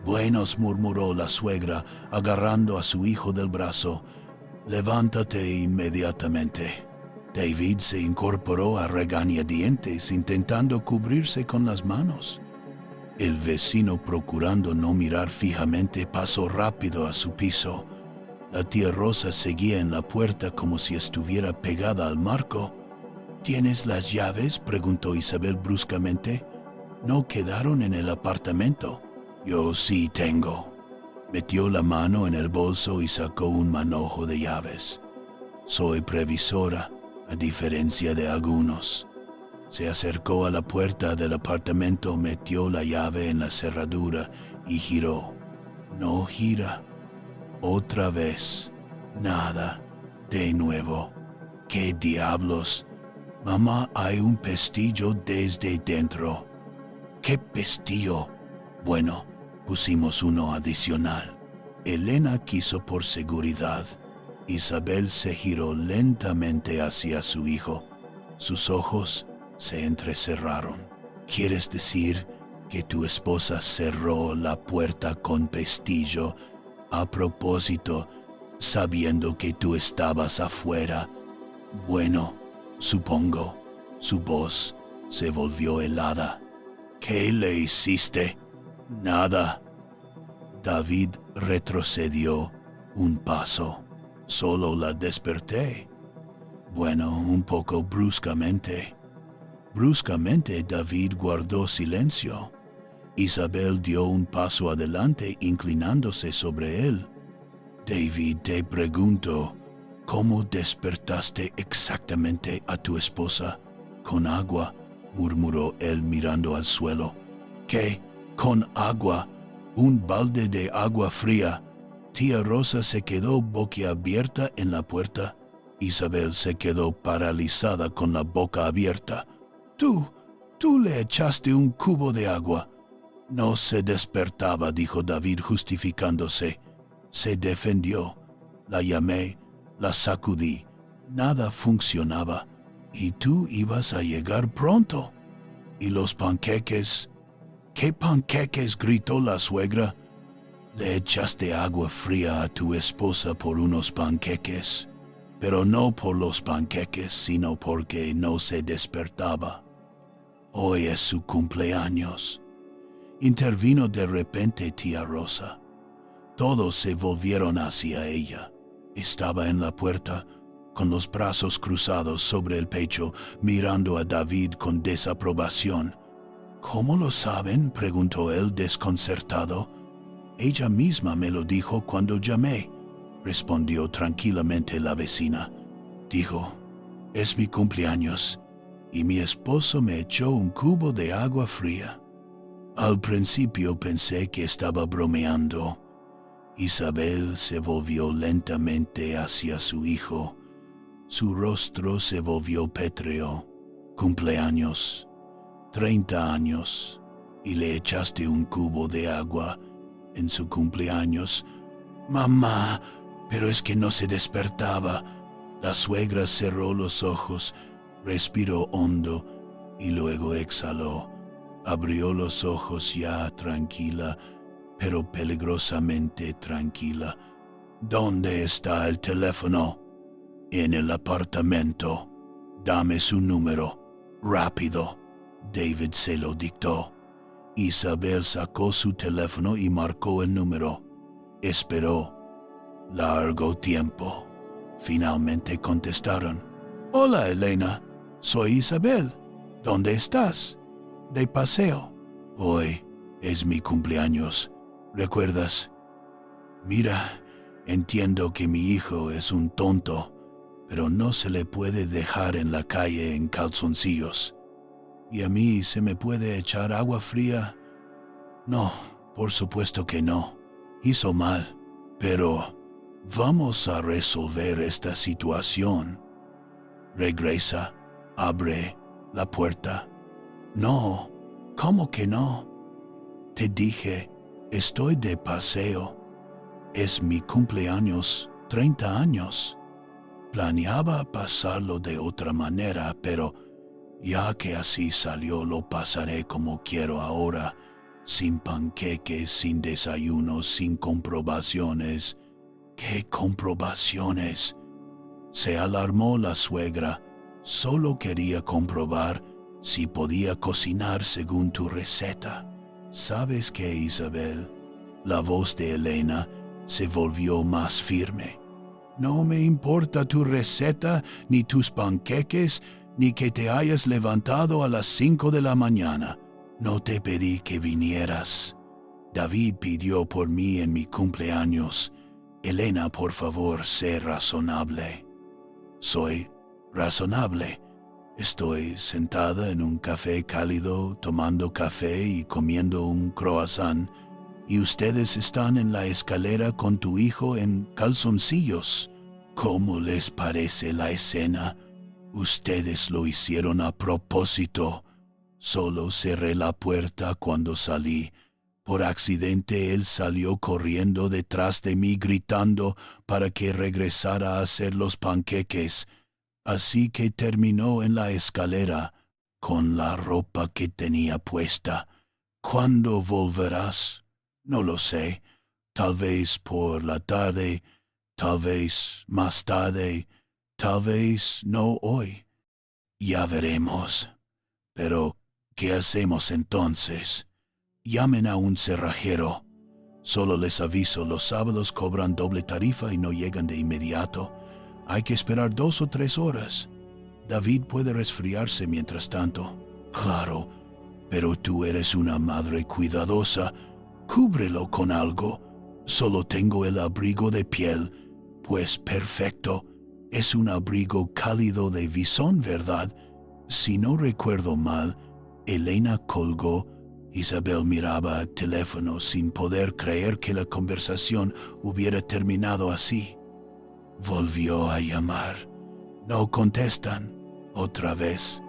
«Buenos», murmuró la suegra, agarrando a su hijo del brazo. «Levántate inmediatamente». David se incorporó a regañadientes, intentando cubrirse con las manos. El vecino, procurando no mirar fijamente, pasó rápido a su piso. La tía Rosa seguía en la puerta como si estuviera pegada al marco. ¿Tienes las llaves?, preguntó Isabel bruscamente. No quedaron en el apartamento. Yo sí tengo. Metió la mano en el bolso y sacó un manojo de llaves. Soy previsora, a diferencia de algunos. Se acercó a la puerta del apartamento, metió la llave en la cerradura y giró. No gira. Otra vez. Nada. De nuevo. ¿Qué diablos? Mamá, hay un pestillo desde dentro. ¿Qué pestillo? Bueno, pusimos uno adicional. Elena quiso por seguridad. Isabel se giró lentamente hacia su hijo. Sus ojos se entrecerraron. ¿Quieres decir que tu esposa cerró la puerta con pestillo a propósito, sabiendo que tú estabas afuera? Bueno, supongo. Su voz se volvió helada. ¿Qué le hiciste? Nada. David retrocedió un paso. Solo la desperté. Bueno, un poco bruscamente. Bruscamente David guardó silencio. Isabel dio un paso adelante inclinándose sobre él. David, te pregunto, ¿cómo despertaste exactamente a tu esposa? Con agua, murmuró él mirando al suelo. ¿Qué? ¿Con agua? Un balde de agua fría. Tía Rosa se quedó boquiabierta en la puerta. Isabel se quedó paralizada con la boca abierta. Tú le echaste un cubo de agua. No se despertaba, dijo David justificándose. Se defendió. La llamé, la sacudí. Nada funcionaba. Y tú ibas a llegar pronto. ¿Y los panqueques? ¿Qué panqueques?, gritó la suegra. Le echaste agua fría a tu esposa por unos panqueques, pero no por los panqueques, sino porque no se despertaba. Hoy es su cumpleaños. Intervino de repente tía Rosa. Todos se volvieron hacia ella. Estaba en la puerta, con los brazos cruzados sobre el pecho, mirando a David con desaprobación. ¿Cómo lo saben?, preguntó él desconcertado. Ella misma me lo dijo cuando llamé, respondió tranquilamente la vecina. Dijo, es mi cumpleaños, y mi esposo me echó un cubo de agua fría. Al principio pensé que estaba bromeando. Isabel se volvió lentamente hacia su hijo. Su rostro se volvió pétreo. Cumpleaños, 30 años, y le echaste un cubo de agua en su cumpleaños. Mamá, pero es que no se despertaba. La suegra cerró los ojos, respiró hondo y luego exhaló. Abrió los ojos ya tranquila, pero peligrosamente tranquila. ¿Dónde está el teléfono? En el apartamento. Dame su número. Rápido. David se lo dictó. Isabel sacó su teléfono y marcó el número. Esperó. Largo tiempo. Finalmente contestaron. Hola, Elena. Soy Isabel. ¿Dónde estás? De paseo. Hoy es mi cumpleaños. ¿Recuerdas? Mira, entiendo que mi hijo es un tonto, pero no se le puede dejar en la calle en calzoncillos. ¿Y a mí se me puede echar agua fría? No, por supuesto que no. Hizo mal. Pero vamos a resolver esta situación. Regresa, abre la puerta. No, ¿cómo que no? Te dije, estoy de paseo. Es mi cumpleaños, 30 años. Planeaba pasarlo de otra manera, pero ya que así salió, lo pasaré como quiero ahora, sin panqueques, sin desayuno, sin comprobaciones. ¿Qué comprobaciones? Se alarmó la suegra. Solo quería comprobar si podía cocinar según tu receta. ¿Sabes qué, Isabel? La voz de Elena se volvió más firme. No me importa tu receta, ni tus panqueques, ni que te hayas levantado a las 5 de la mañana. No te pedí que vinieras. David pidió por mí en mi cumpleaños. Elena, por favor, sé razonable. Soy razonable. Estoy sentada en un café cálido, tomando café y comiendo un croissant, y ustedes están en la escalera con tu hijo en calzoncillos. ¿Cómo les parece la escena? Ustedes lo hicieron a propósito. Solo cerré la puerta cuando salí. Por accidente él salió corriendo detrás de mí gritando para que regresara a hacer los panqueques. Así que terminó en la escalera con la ropa que tenía puesta. ¿Cuándo volverás? No lo sé. Tal vez por la tarde, tal vez más tarde, tal vez no hoy. Ya veremos. Pero, ¿qué hacemos entonces? Llamen a un cerrajero. Solo les aviso, los sábados cobran doble tarifa y no llegan de inmediato. Hay que esperar 2 o 3 horas. David puede resfriarse mientras tanto. Claro, pero tú eres una madre cuidadosa. Cúbrelo con algo. Solo tengo el abrigo de piel. Pues perfecto. Es un abrigo cálido de visón, ¿verdad? Si no recuerdo mal, Elena colgó. Isabel miraba el teléfono sin poder creer que la conversación hubiera terminado así. Volvió a llamar. No contestan. Otra vez.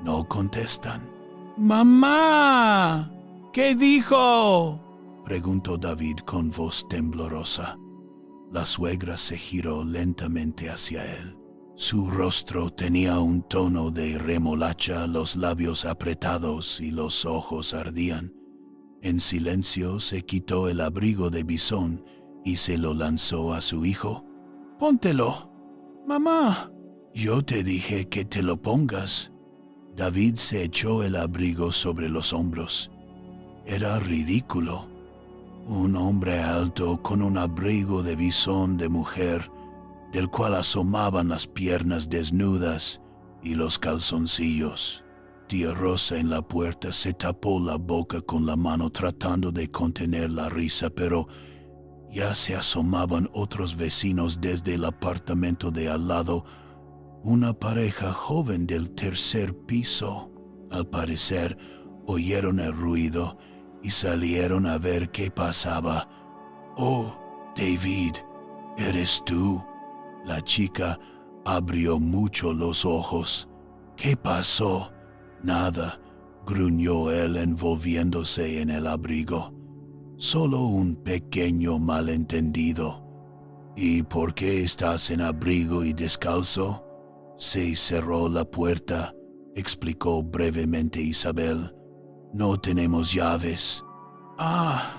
No contestan. ¡Mamá! ¿Qué dijo?, preguntó David con voz temblorosa. La suegra se giró lentamente hacia él. Su rostro tenía un tono de remolacha, los labios apretados y los ojos ardían. En silencio se quitó el abrigo de bisón y se lo lanzó a su hijo. «Póntelo, mamá». «Yo te dije que te lo pongas». David se echó el abrigo sobre los hombros. Era ridículo. Un hombre alto con un abrigo de bisón de mujer, del cual asomaban las piernas desnudas y los calzoncillos. Tía Rosa en la puerta se tapó la boca con la mano tratando de contener la risa, pero ya se asomaban otros vecinos desde el apartamento de al lado, una pareja joven del 3er piso. Al parecer, oyeron el ruido y salieron a ver qué pasaba. «Oh, David, ¿eres tú?». La chica abrió mucho los ojos. «¿Qué pasó?». «Nada», gruñó él envolviéndose en el abrigo. «Solo un pequeño malentendido». «¿Y por qué estás en abrigo y descalzo?». «Se cerró la puerta», explicó brevemente Isabel. «No tenemos llaves». «Ah,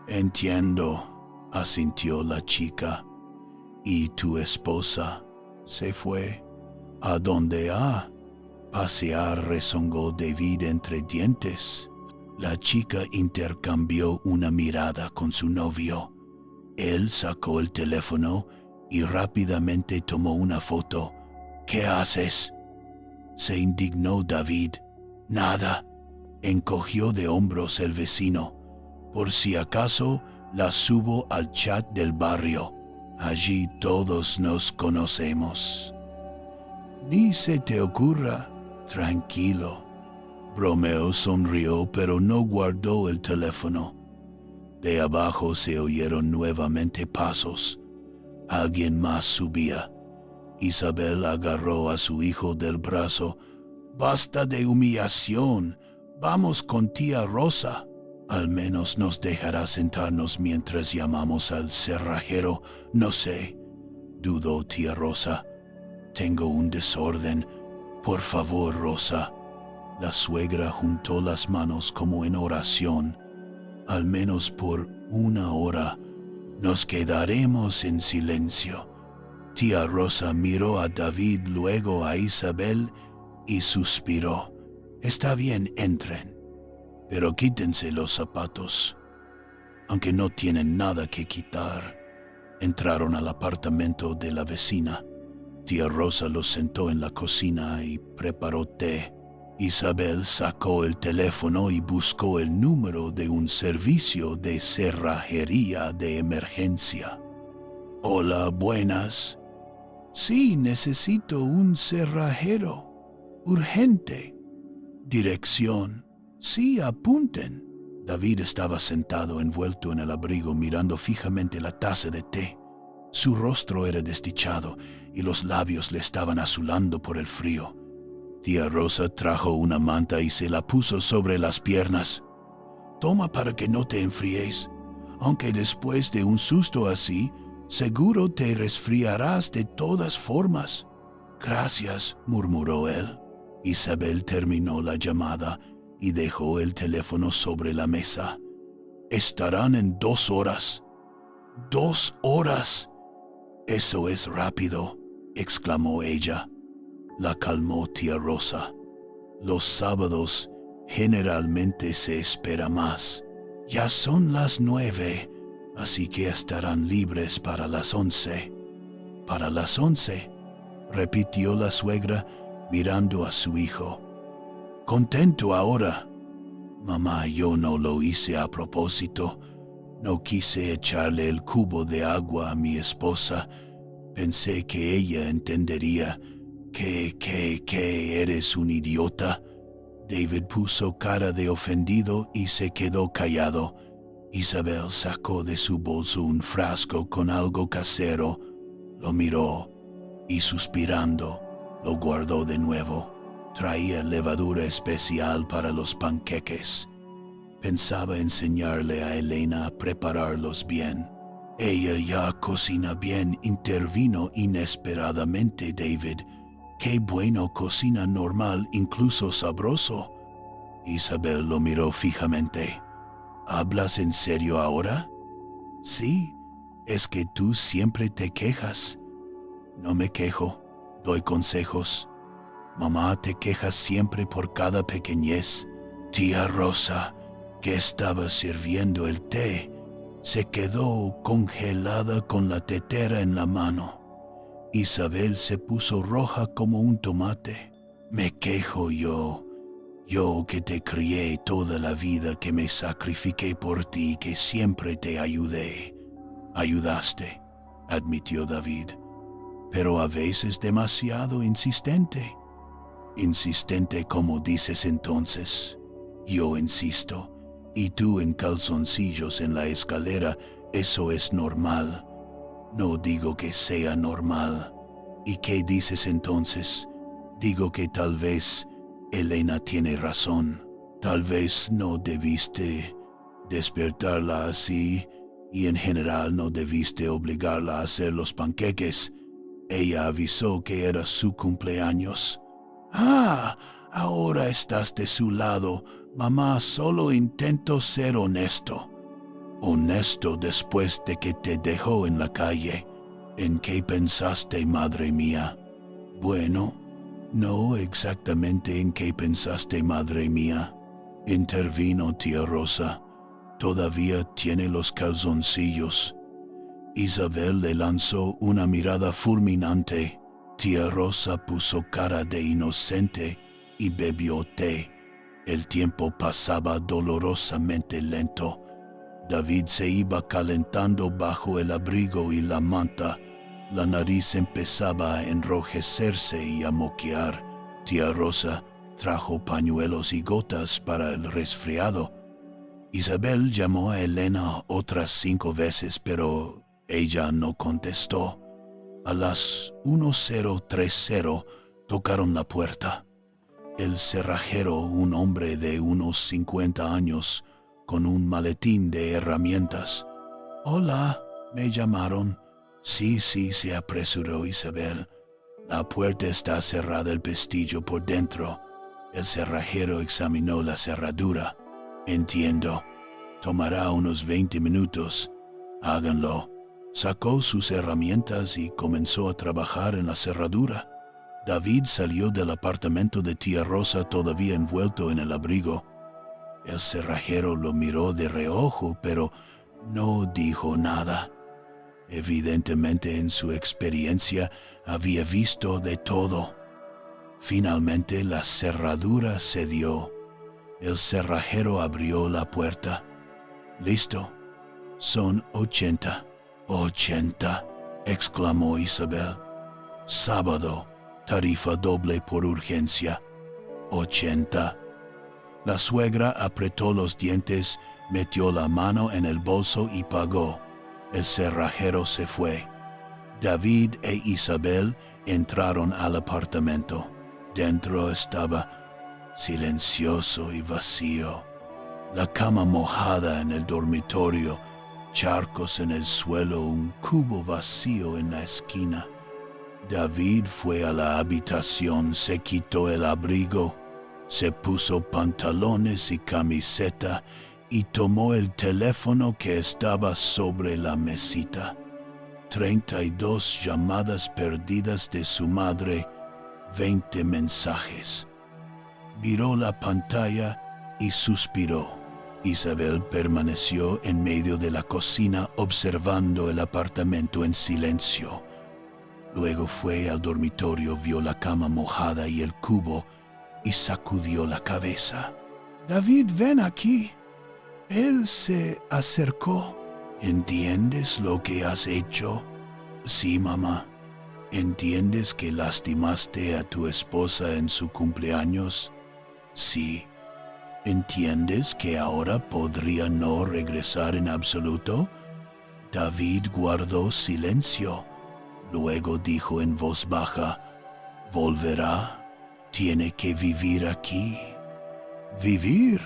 entiendo», asintió la chica. «¿Y tu esposa se fue?». «¿A dónde ha?». «Pasear», rezongó David entre dientes. La chica intercambió una mirada con su novio. Él sacó el teléfono y rápidamente tomó una foto. «¿Qué haces?». Se indignó David. «Nada». Encogió de hombros el vecino. «Por si acaso, la subo al chat del barrio. Allí todos nos conocemos». «Ni se te ocurra». «Tranquilo». Bromeo sonrió, pero no guardó el teléfono. De abajo se oyeron nuevamente pasos. Alguien más subía. Isabel agarró a su hijo del brazo. «Basta de humillación. Vamos con tía Rosa. Al menos nos dejará sentarnos mientras llamamos al cerrajero. No sé», dudó tía Rosa. «Tengo un desorden. Por favor, Rosa». La suegra juntó las manos como en oración. «Al menos por 1 hora nos quedaremos en silencio». Tía Rosa miró a David, luego a Isabel y suspiró. «Está bien, entren, pero quítense los zapatos, aunque no tienen nada que quitar». Entraron al apartamento de la vecina. Tía Rosa los sentó en la cocina y preparó té. Isabel sacó el teléfono y buscó el número de un servicio de cerrajería de emergencia. Hola, buenas. Sí, necesito un cerrajero. Urgente. Dirección. Sí, apunten. David estaba sentado envuelto en el abrigo mirando fijamente la taza de té. Su rostro era desdichado y los labios le estaban azulando por el frío. Tía Rosa trajo una manta y se la puso sobre las piernas. Toma para que no te enfríes, aunque después de un susto así, seguro te resfriarás de todas formas. Gracias, murmuró él. Isabel terminó la llamada y dejó el teléfono sobre la mesa. Estarán en 2 horas. 2 horas. Eso es rápido, exclamó ella. La calmó tía Rosa. Los sábados generalmente se espera más. Ya son las 9, así que estarán libres para las 11. Para las 11, repitió la suegra mirando a su hijo. Contento ahora. Mamá, yo no lo hice a propósito. No quise echarle el cubo de agua a mi esposa. Pensé que ella entendería que eres un idiota. David puso cara de ofendido y se quedó callado. Isabel sacó de su bolso un frasco con algo casero, lo miró y suspirando, lo guardó de nuevo. Traía levadura especial para los panqueques. Pensaba enseñarle a Elena a prepararlos bien. Ella ya cocina bien, intervino inesperadamente David. Qué bueno cocina normal, incluso sabroso. Isabel lo miró fijamente. ¿Hablas en serio ahora? Sí, es que tú siempre te quejas. No me quejo, doy consejos. Mamá, te quejas siempre por cada pequeñez. Tía Rosa, que estaba sirviendo el té, se quedó congelada con la tetera en la mano. Isabel se puso roja como un tomate. Me quejo yo que te crié toda la vida, que me sacrifiqué por ti, que siempre te ayudé. Ayudaste, admitió David, pero a veces demasiado insistente. Insistente como dices entonces. Yo insisto, y tú en calzoncillos en la escalera, eso es normal. No digo que sea normal. ¿Y qué dices entonces? Digo que tal vez Elena tiene razón. Tal vez no debiste despertarla así y en general no debiste obligarla a hacer los panqueques. Ella avisó que era su cumpleaños. Ah, ahora estás de su lado. Mamá, solo intento ser honesto. Honesto después de que te dejó en la calle. ¿En qué pensaste, madre mía? Bueno, no exactamente en qué pensaste, madre mía. Intervino tía Rosa. Todavía tiene los calzoncillos. Isabel le lanzó una mirada fulminante. Tía Rosa puso cara de inocente y bebió té. El tiempo pasaba dolorosamente lento. David se iba calentando bajo el abrigo y la manta. La nariz empezaba a enrojecerse y a moquear. Tía Rosa trajo pañuelos y gotas para el resfriado. Isabel llamó a Elena otras 5 veces, pero ella no contestó. A las 10:30 tocaron la puerta. El cerrajero, un hombre de unos 50 años, con un maletín de herramientas. Hola, me llamaron. Sí, se apresuró Isabel. La puerta está cerrada, el pestillo por dentro. El cerrajero examinó la cerradura. Entiendo. Tomará unos 20 minutos. Háganlo. Sacó sus herramientas y comenzó a trabajar en la cerradura. David salió del apartamento de tía Rosa todavía envuelto en el abrigo. El cerrajero lo miró de reojo, pero no dijo nada. Evidentemente, en su experiencia, Había visto de todo. Finalmente la cerradura cedió. El cerrajero abrió la puerta. «Listo. Son 80. 80, exclamó Isabel. Sábado, tarifa doble por urgencia. 80. La suegra apretó los dientes, metió la mano en el bolso y pagó. El cerrajero se fue. David e Isabel entraron al apartamento. Dentro estaba silencioso y vacío. La cama mojada en el dormitorio, charcos en el suelo, un cubo vacío en la esquina. David fue a la habitación, se quitó el abrigo, se puso pantalones y camiseta y tomó el teléfono que estaba sobre la mesita. 32 llamadas perdidas de su madre, 20 mensajes. Miró la pantalla y suspiró. Isabel permaneció en medio de la cocina observando el apartamento en silencio. Luego fue al dormitorio, vio la cama mojada y el cubo y sacudió la cabeza. «David, ven aquí». Él se acercó. «¿Entiendes lo que has hecho?» «Sí, mamá». «¿Entiendes que lastimaste a tu esposa en su cumpleaños?» «Sí». ¿Entiendes que ahora podría no regresar en absoluto?» David guardó silencio. Luego dijo en voz baja, «Volverá. Tiene que vivir aquí». «¿Vivir?»,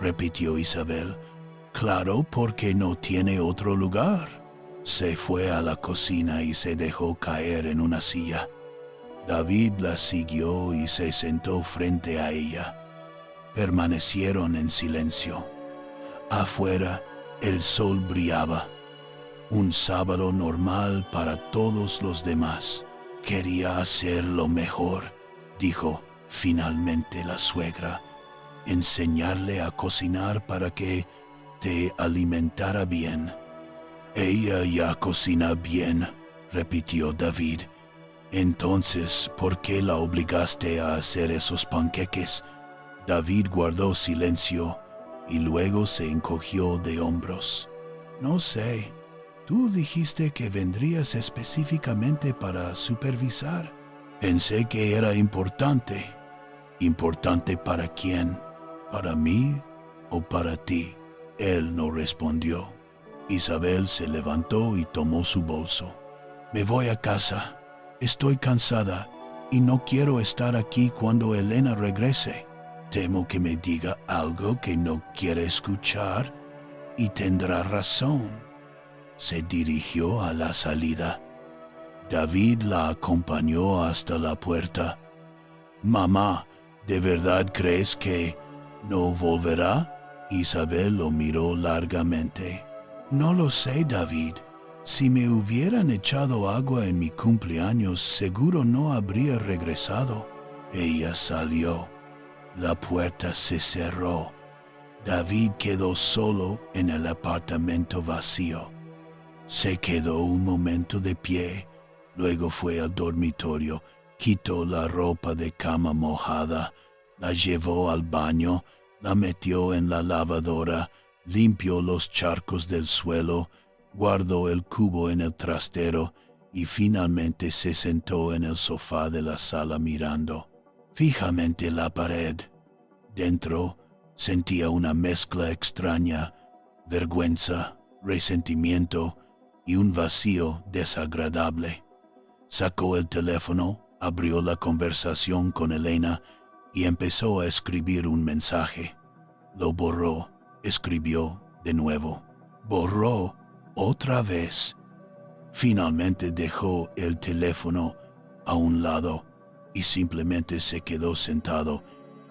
repitió Isabel. «Claro, porque no tiene otro lugar». Se fue a la cocina y se dejó caer en una silla. David la siguió y se sentó frente a ella. Permanecieron en silencio. Afuera, el sol brillaba. Un sábado normal para todos los demás. «Quería hacer lo mejor», dijo finalmente la suegra. «Enseñarle a cocinar para que te alimentara bien». «Ella ya cocina bien», repitió David. «Entonces, ¿por qué la obligaste a hacer esos panqueques?» David guardó silencio y luego se encogió de hombros. «No sé. Tú dijiste que vendrías específicamente para supervisar. Pensé que era importante». «¿Importante para quién? ¿Para mí o para ti?» Él no respondió. Isabel se levantó y tomó su bolso. «Me voy a casa. Estoy cansada y no quiero estar aquí cuando Elena regrese. Temo que me diga algo que no quiere escuchar y tendrá razón». Se dirigió a la salida. David la acompañó hasta la puerta. «Mamá, ¿de verdad crees que no volverá?» Isabel lo miró largamente. «No lo sé, David. Si me hubieran echado agua en mi cumpleaños, seguro no habría regresado». Ella salió. La puerta se cerró. David quedó solo en el apartamento vacío. Se quedó un momento de pie, luego fue al dormitorio, quitó la ropa de cama mojada, la llevó al baño, la metió en la lavadora, limpió los charcos del suelo, guardó el cubo en el trastero y finalmente se sentó en el sofá de la sala mirando fijamente la pared. Dentro sentía una mezcla extraña, vergüenza, resentimiento y un vacío desagradable. Sacó el teléfono, abrió la conversación con Elena y empezó a escribir un mensaje. Lo borró, escribió de nuevo, borró otra vez. Finalmente dejó el teléfono a un lado y simplemente se quedó sentado,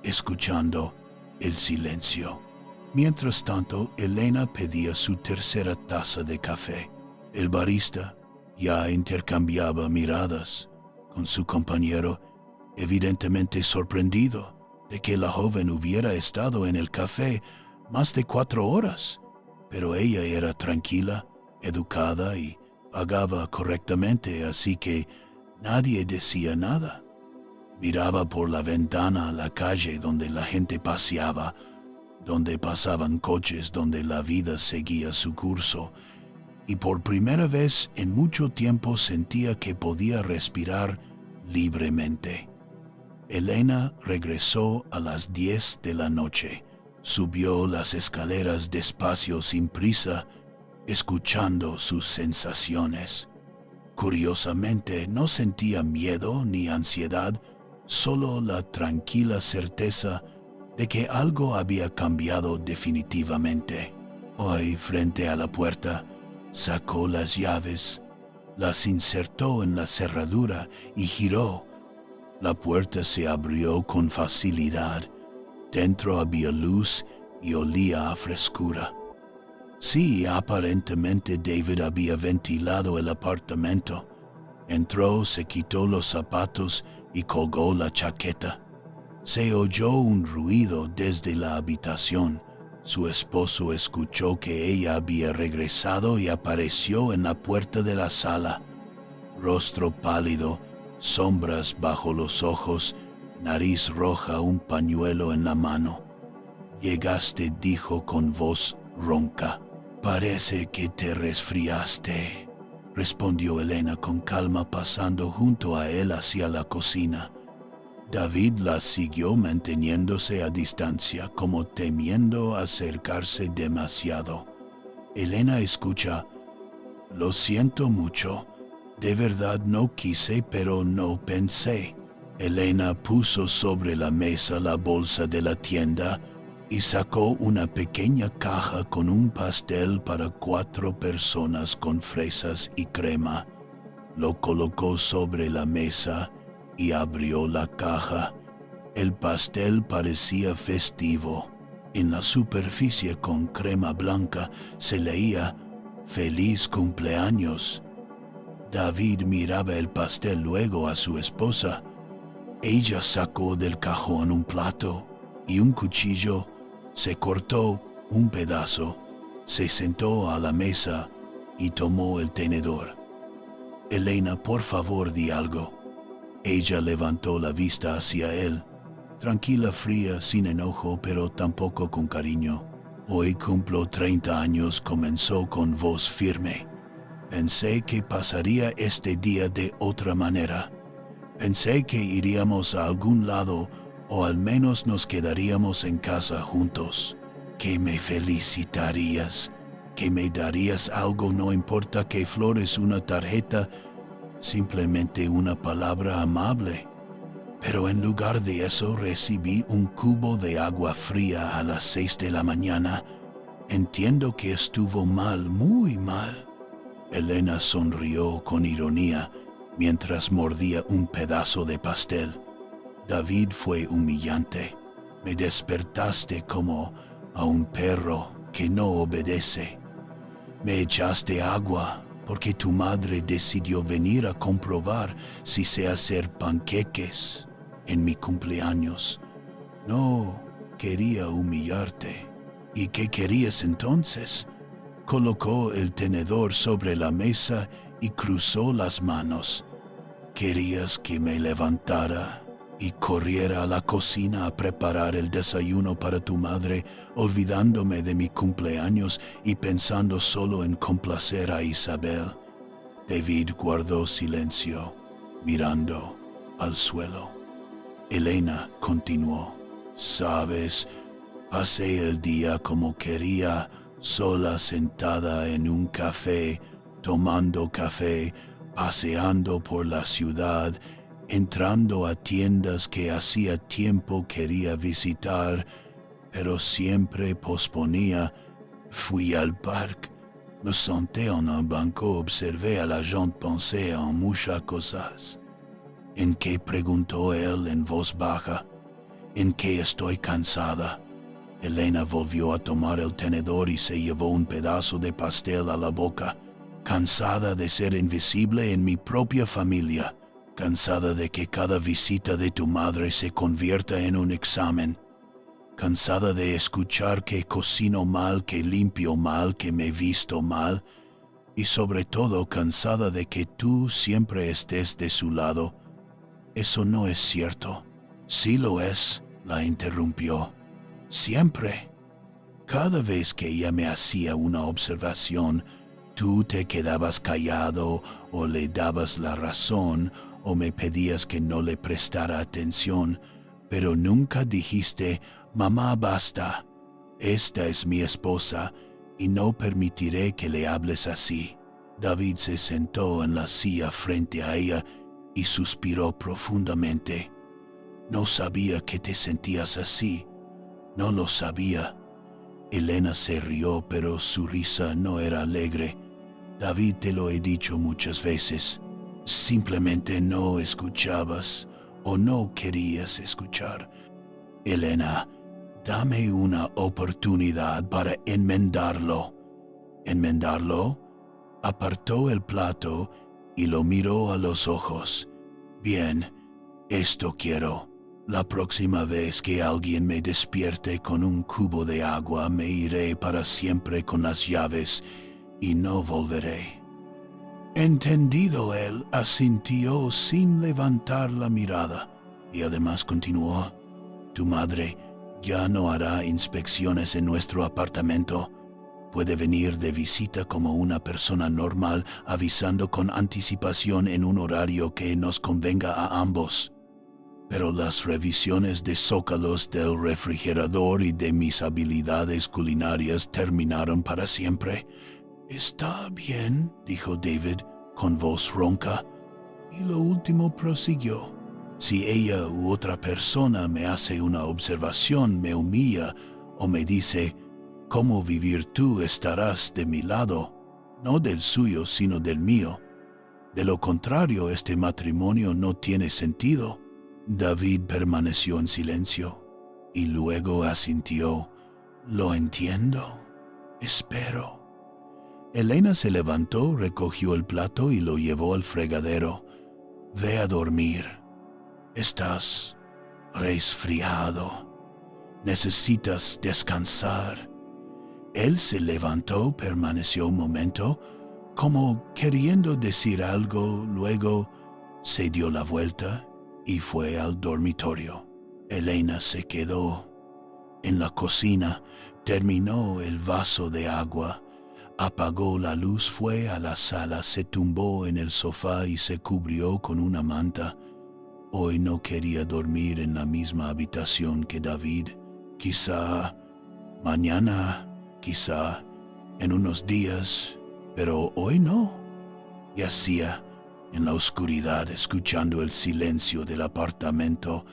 escuchando el silencio. Mientras tanto, Elena pedía su tercera taza de café. El barista ya intercambiaba miradas con su compañero, evidentemente sorprendido de que la joven hubiera estado en el café más de 4 horas, pero ella era tranquila, educada y pagaba correctamente, así que Nadie decía nada. Miraba por la ventana a la calle donde la gente paseaba, donde pasaban coches, donde la vida seguía su curso, y por primera vez en mucho tiempo sentía que podía respirar libremente. Elena regresó a las 10 de la noche. Subió las escaleras despacio, sin prisa, escuchando sus sensaciones. Curiosamente, no sentía miedo ni ansiedad, solo la tranquila certeza de que algo había cambiado definitivamente. Hoy, frente a la puerta, sacó las llaves, las insertó en la cerradura y giró. La puerta se abrió con facilidad. Dentro había luz y olía a frescura. Sí, aparentemente David había ventilado el apartamento. Entró, se quitó los zapatos y colgó la chaqueta. Se oyó un ruido desde la habitación. Su esposo escuchó que ella había regresado y apareció en la puerta de la sala. Rostro pálido, sombras bajo los ojos, nariz roja, un pañuelo en la mano. «Llegaste», dijo con voz ronca. «Parece que te resfriaste», respondió Elena con calma, pasando junto a él hacia la cocina. David la siguió manteniéndose a distancia, como temiendo acercarse demasiado. Elena escucha. «Lo siento mucho. De verdad no quise, pero no pensé». Elena puso sobre la mesa la bolsa de la tienda y sacó una pequeña caja con un pastel para 4 personas con fresas y crema. Lo colocó sobre la mesa y abrió la caja. El pastel parecía festivo. En la superficie con crema blanca se leía «Feliz cumpleaños». David miraba el pastel, luego a su esposa. Ella sacó del cajón un plato y un cuchillo, se cortó un pedazo, se sentó a la mesa y tomó el tenedor. «Elena, por favor, di algo». Ella levantó la vista hacia él, tranquila, fría, sin enojo, pero tampoco con cariño. «Hoy cumplo 30 años», comenzó con voz firme. «Pensé que pasaría este día de otra manera. Pensé que iríamos a algún lado o al menos nos quedaríamos en casa juntos. Que me felicitarías, que me darías algo, no importa qué flores, una tarjeta, simplemente una palabra amable. Pero en lugar de eso recibí un cubo de agua fría a las 6 de la mañana. Entiendo que estuvo mal, muy mal». Elena sonrió con ironía mientras mordía un pedazo de pastel. «David, fue humillante. Me despertaste como a un perro que no obedece. Me echaste agua porque tu madre decidió venir a comprobar si sé hacer panqueques en mi cumpleaños. No quería humillarte». «¿Y qué querías entonces?». Colocó el tenedor sobre la mesa y cruzó las manos. «Querías que me levantara y corriera a la cocina a preparar el desayuno para tu madre, olvidándome de mi cumpleaños y pensando solo en complacer a Isabel». David guardó silencio, mirando al suelo. Elena continuó. «Sabes, pasé el día como quería, sola, sentada en un café, tomando café, paseando por la ciudad, entrando a tiendas que hacía tiempo quería visitar, pero siempre posponía. Fui al parque, me senté en un banco, observé a la gente, pensé en muchas cosas». «¿En qué?», preguntó él en voz baja. «En qué estoy cansada». Elena volvió a tomar el tenedor y se llevó un pedazo de pastel a la boca. «Cansada de ser invisible en mi propia familia. Cansada de que cada visita de tu madre se convierta en un examen. Cansada de escuchar que cocino mal, que limpio mal, que me visto mal. y sobre todo cansada de que tú siempre estés de su lado. Eso no es cierto. Sí lo es, la interrumpió. Siempre. Cada vez que ella me hacía una observación, tú te quedabas callado o le dabas la razón o me pedías que no le prestara atención, pero nunca dijiste, mamá, basta. Esta es mi esposa y no permitiré que le hables así. David se sentó en la silla frente a ella y suspiró profundamente. No sabía que te sentías así. No lo sabía. Elena se rió, pero su risa no era alegre. David, te lo he dicho muchas veces. Simplemente no escuchabas o no querías escuchar. Elena, dame una oportunidad para enmendarlo. ¿Enmendarlo? Apartó el plato y lo miró a los ojos. Bien, esto quiero. La próxima vez que alguien me despierte con un cubo de agua, me iré para siempre con las llaves y no volveré. Entendido, él asintió sin levantar la mirada y además continuó. Tu madre ya no hará inspecciones en nuestro apartamento. Puede venir de visita como una persona normal, avisando con anticipación en un horario que nos convenga a ambos. Pero las revisiones de zócalos del refrigerador y de mis habilidades culinarias terminaron para siempre. Está bien, dijo David con voz ronca, y lo último prosiguió. Si ella u otra persona me hace una observación, me humilla o me dice, ¿cómo vivir tú estarás de mi lado? No del suyo, sino del mío. De lo contrario, este matrimonio no tiene sentido. David permaneció en silencio y luego asintió. Lo entiendo. Espero. Elena se levantó, recogió el plato y lo llevó al fregadero. Ve a dormir. Estás resfriado. Necesitas descansar. Él se levantó, permaneció un momento, como queriendo decir algo, luego se dio la vuelta y fue al dormitorio. Elena se quedó en la cocina, terminó el vaso de agua, apagó la luz, fue a la sala, se tumbó en el sofá y se cubrió con una manta. Hoy no quería dormir en la misma habitación que David. Quizá mañana, quizá en unos días, pero hoy no. Yacía en la oscuridad, escuchando el silencio del apartamento,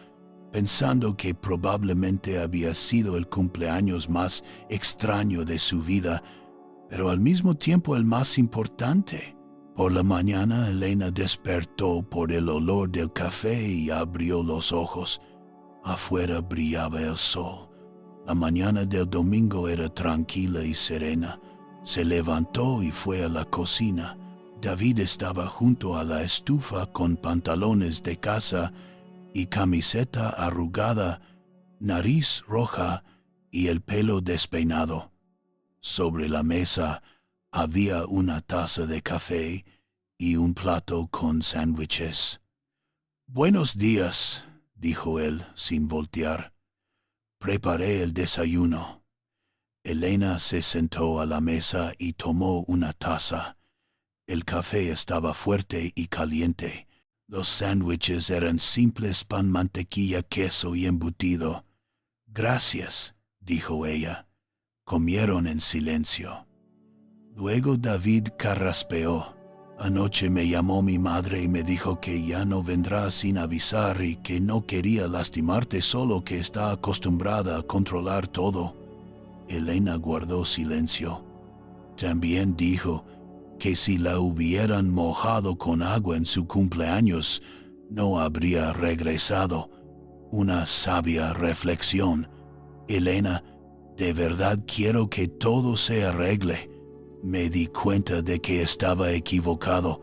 pensando que probablemente había sido el cumpleaños más extraño de su vida, pero al mismo tiempo el más importante. Por la mañana, Elena despertó por el olor del café y abrió los ojos. Afuera brillaba el sol. La mañana del domingo era tranquila y serena. Se levantó y fue a la cocina. David estaba junto a la estufa con pantalones de casa y camiseta arrugada, nariz roja y el pelo despeinado. Sobre la mesa había una taza de café y un plato con sándwiches. «Buenos días», dijo él sin voltear. «Preparé el desayuno». Elena se sentó a la mesa y tomó una taza. El café estaba fuerte y caliente. Los sándwiches eran simples pan, mantequilla, queso y embutido. «Gracias», dijo ella. Comieron en silencio. Luego David carraspeó. «Anoche me llamó mi madre y me dijo que ya no vendrá sin avisar y que no quería lastimarte, solo que está acostumbrada a controlar todo». Elena guardó silencio. También dijo que si la hubieran mojado con agua en su cumpleaños, no habría regresado. Una sabia reflexión. «Elena, de verdad quiero que todo se arregle. Me di cuenta de que estaba equivocado.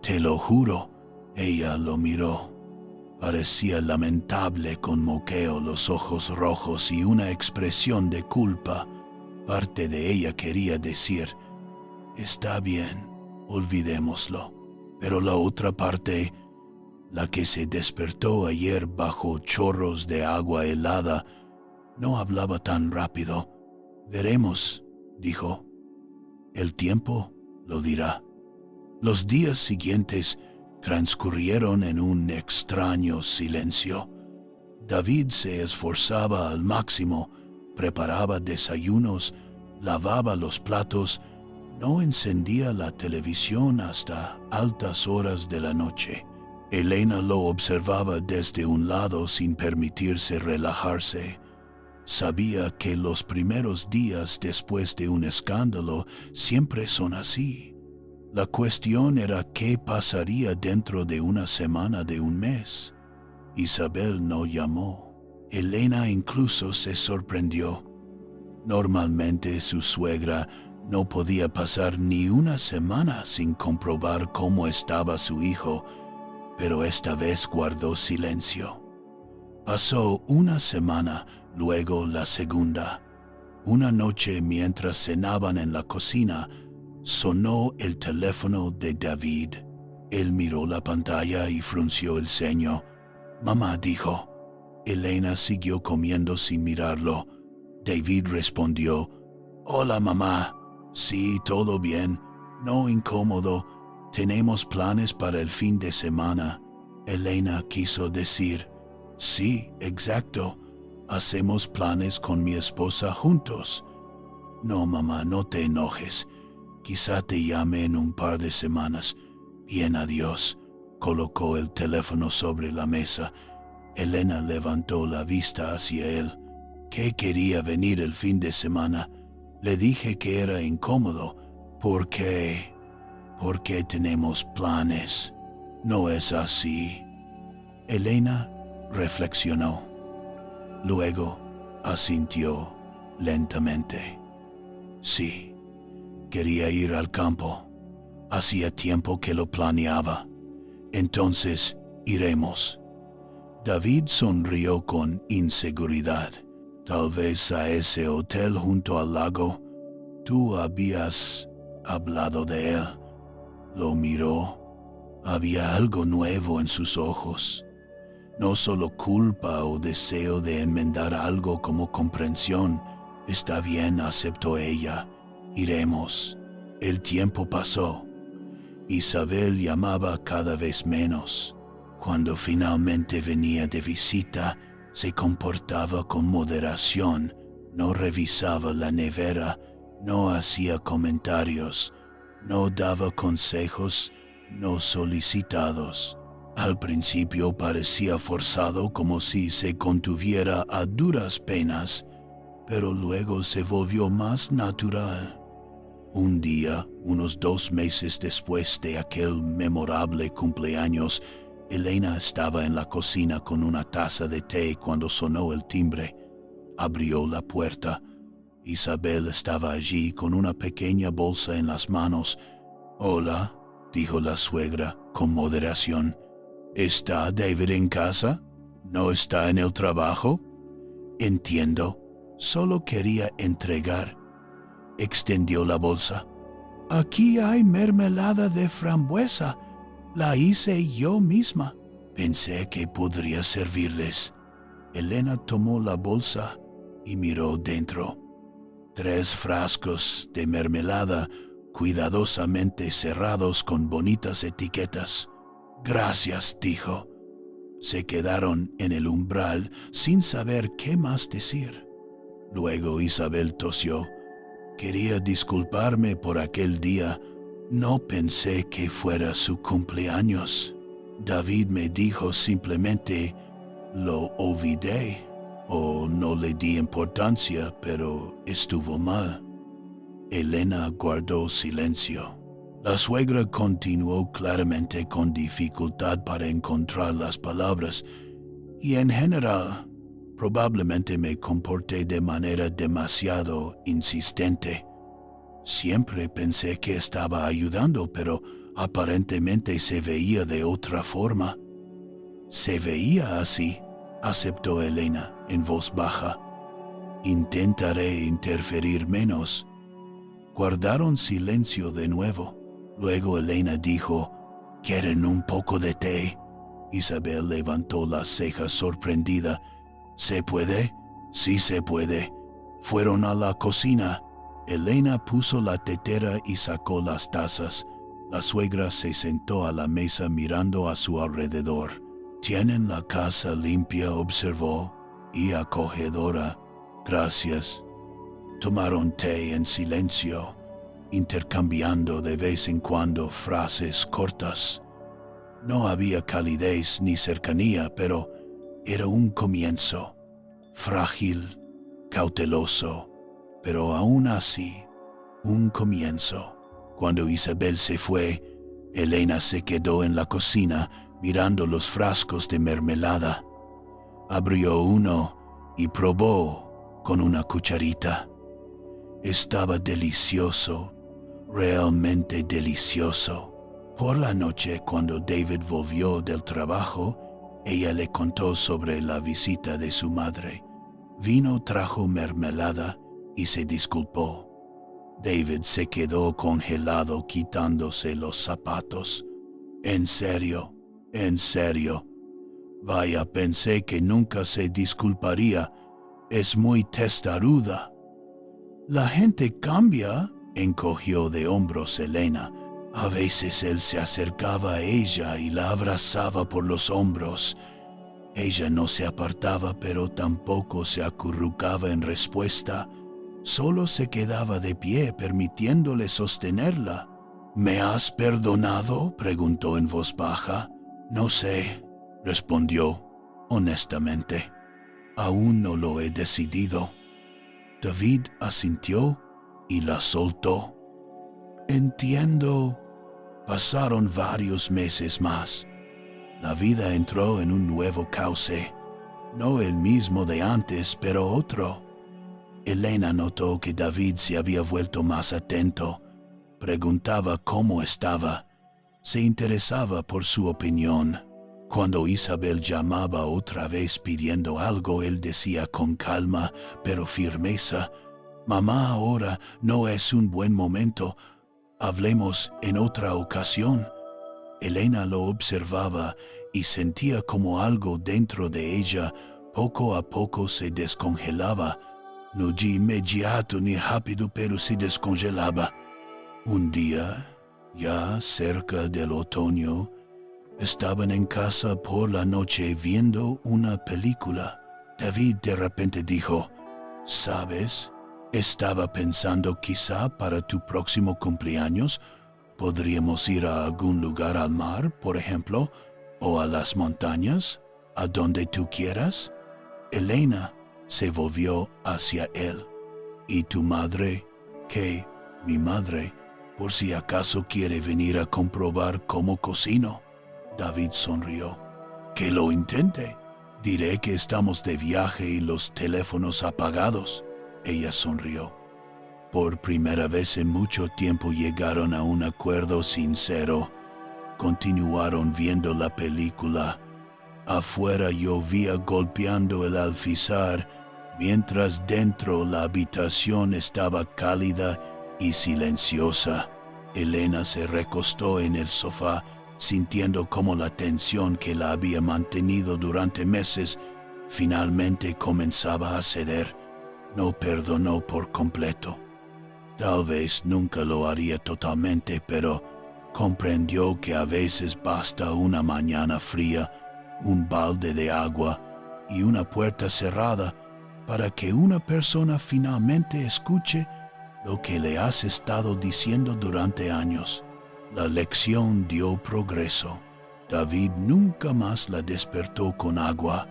Te lo juro». Ella lo miró. Parecía lamentable, con moqueo, los ojos rojos y una expresión de culpa. Parte de ella quería decir, «Está bien, olvidémoslo. Pero la otra parte, la que se despertó ayer bajo chorros de agua helada, no hablaba tan rápido. Veremos, dijo. El tiempo lo dirá. Los días siguientes transcurrieron en un extraño silencio. David se esforzaba al máximo, preparaba desayunos, lavaba los platos, no encendía la televisión hasta altas horas de la noche. Elena lo observaba desde un lado sin permitirse relajarse. Sabía que los primeros días después de un escándalo siempre son así. La cuestión era qué pasaría dentro de una semana, de un mes. Isabel no llamó. Elena incluso se sorprendió. Normalmente su suegra no podía pasar ni una semana sin comprobar cómo estaba su hijo, pero esta vez guardó silencio. Pasó una semana, luego la segunda. Una noche mientras cenaban en la cocina, sonó el teléfono de David. Él miró la pantalla y frunció el ceño. Mamá, dijo. Elena siguió comiendo sin mirarlo. David respondió, Hola, mamá. Sí, todo bien. No incómodo. Tenemos planes para el fin de semana. Elena quiso decir, Sí, exacto. Hacemos planes con mi esposa juntos. No, mamá, no te enojes. Quizá te llame en un par de semanas. Bien, adiós. Colocó el teléfono sobre la mesa. Elena levantó la vista hacia él. ¿Qué quería venir el fin de semana? Le dije que era incómodo. ¿Por qué? Porque tenemos planes. No es así. Elena reflexionó. Luego asintió lentamente. Sí, quería ir al campo. Hacía tiempo que lo planeaba. Entonces iremos. David sonrió con inseguridad. Tal vez a ese hotel junto al lago. Tú habías hablado de él. Lo miró. Había algo nuevo en sus ojos. No solo culpa o deseo de enmendar algo como comprensión. Está bien, aceptó ella. Iremos. El tiempo pasó. Isabel llamaba cada vez menos. Cuando finalmente venía de visita, se comportaba con moderación, no revisaba la nevera, no hacía comentarios, no daba consejos no solicitados. Al principio parecía forzado, como si se contuviera a duras penas, pero luego se volvió más natural. Un día, unos 2 meses después de aquel memorable cumpleaños, Elena estaba en la cocina con una taza de té cuando sonó el timbre. Abrió la puerta. Isabel estaba allí con una pequeña bolsa en las manos. Hola, dijo la suegra con moderación. ¿Está David en casa? ¿No está en el trabajo? Entiendo. Solo quería entregar. Extendió la bolsa. Aquí hay mermelada de frambuesa. La hice yo misma. Pensé que podría servirles. Elena tomó la bolsa y miró dentro. 3 frascos de mermelada cuidadosamente cerrados con bonitas etiquetas. Gracias, dijo. Se quedaron en el umbral sin saber qué más decir. Luego Isabel tosió. Quería disculparme por aquel día. No pensé que fuera su cumpleaños. David me dijo simplemente, lo olvidé o no le di importancia, pero estuvo mal. Elena guardó silencio. La suegra continuó claramente con dificultad para encontrar las palabras y en general probablemente me comporté de manera demasiado insistente. Siempre pensé que estaba ayudando, pero aparentemente se veía de otra forma. Se veía así, aceptó Elena en voz baja. Intentaré interferir menos. Guardaron silencio de nuevo. Luego Elena dijo, ¿quieren un poco de té? Isabel levantó las cejas sorprendida. ¿Se puede? Sí se puede. Fueron a la cocina. Elena puso la tetera y sacó las tazas. La suegra se sentó a la mesa mirando a su alrededor. «Tienen la casa limpia», observó, «y acogedora. Gracias». Tomaron té en silencio, intercambiando de vez en cuando frases cortas. No había calidez ni cercanía, pero era un comienzo, frágil, cauteloso, pero aún así, un comienzo. Cuando Isabel se fue, Elena se quedó en la cocina mirando los frascos de mermelada. Abrió uno y probó con una cucharita. Estaba delicioso, realmente delicioso. Por la noche, cuando David volvió del trabajo, ella le contó sobre la visita de su madre. Vino, trajo mermelada y se disculpó. David se quedó congelado quitándose los zapatos. ¿En serio? ¿En serio? Vaya, pensé que nunca se disculparía. Es muy testaruda. La gente cambia, encogió de hombros Elena. A veces él se acercaba a ella y la abrazaba por los hombros. Ella no se apartaba, pero tampoco se acurrucaba en respuesta. Solo se quedaba de pie, permitiéndole sostenerla. «¿Me has perdonado?», preguntó en voz baja. «No sé», respondió, honestamente. «Aún no lo he decidido». David asintió y la soltó. «Entiendo». Pasaron varios meses más. La vida entró en un nuevo cauce. No el mismo de antes, pero otro. Elena notó que David se había vuelto más atento. Preguntaba cómo estaba. Se interesaba por su opinión. Cuando Isabel llamaba otra vez pidiendo algo, él decía con calma, pero firmeza, «Mamá, ahora no es un buen momento. Hablemos en otra ocasión». Elena lo observaba y sentía como algo dentro de ella poco a poco se descongelaba. No de inmediato ni rápido, pero se descongelaba. Un día, ya cerca del otoño, estaban en casa por la noche viendo una película. David de repente dijo, «¿Sabes? Estaba pensando quizá para tu próximo cumpleaños podríamos ir a algún lugar al mar, por ejemplo, o a las montañas, a donde tú quieras». Elena se volvió hacia él. «¿Y tu madre?» «¿Qué? Mi madre, por si acaso quiere venir a comprobar cómo cocino». David sonrió. «Que lo intente. Diré que estamos de viaje y los teléfonos apagados». Ella sonrió. Por primera vez en mucho tiempo llegaron a un acuerdo sincero. Continuaron viendo la película. Afuera llovía golpeando el alféizar, mientras dentro la habitación estaba cálida y silenciosa. Elena se recostó en el sofá, sintiendo cómo la tensión que la había mantenido durante meses finalmente comenzaba a ceder. No perdonó por completo. Tal vez nunca lo haría totalmente, pero comprendió que a veces basta una mañana fría, un balde de agua y una puerta cerrada para que una persona finalmente escuche lo que le has estado diciendo durante años. La lección dio progreso. David nunca más la despertó con agua.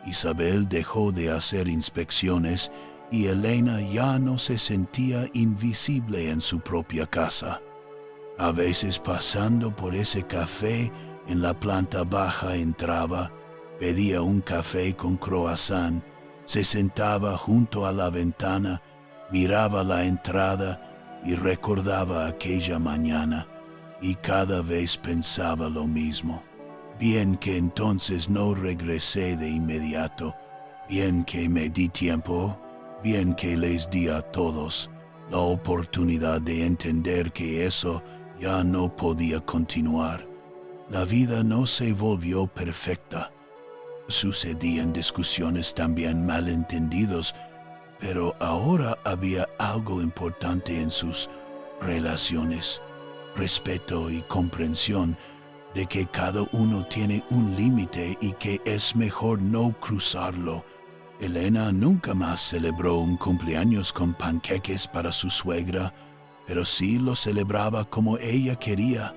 Isabel dejó de hacer inspecciones y Elena ya no se sentía invisible en su propia casa. A veces pasando por ese café en la planta baja entraba, pedía un café con croissant, se sentaba junto a la ventana, miraba la entrada y recordaba aquella mañana, y cada vez pensaba lo mismo. Bien que entonces no regresé de inmediato, bien que me di tiempo, bien que les di a todos la oportunidad de entender que eso Ya no podía continuar. La vida no se volvió perfecta. Sucedían discusiones, también malentendidos, pero ahora había algo importante en sus relaciones: respeto y comprensión de que cada uno tiene un límite y que es mejor no cruzarlo. Elena nunca más celebró un cumpleaños con panqueques para su suegra, pero sí lo celebraba como ella quería,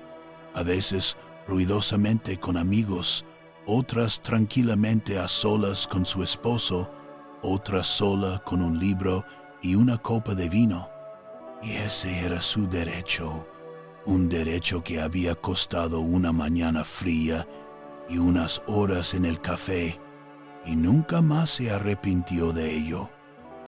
a veces ruidosamente con amigos, otras tranquilamente a solas con su esposo, otras sola con un libro y una copa de vino. Y ese era su derecho, un derecho que había costado una mañana fría y unas horas en el café, y nunca más se arrepintió de ello.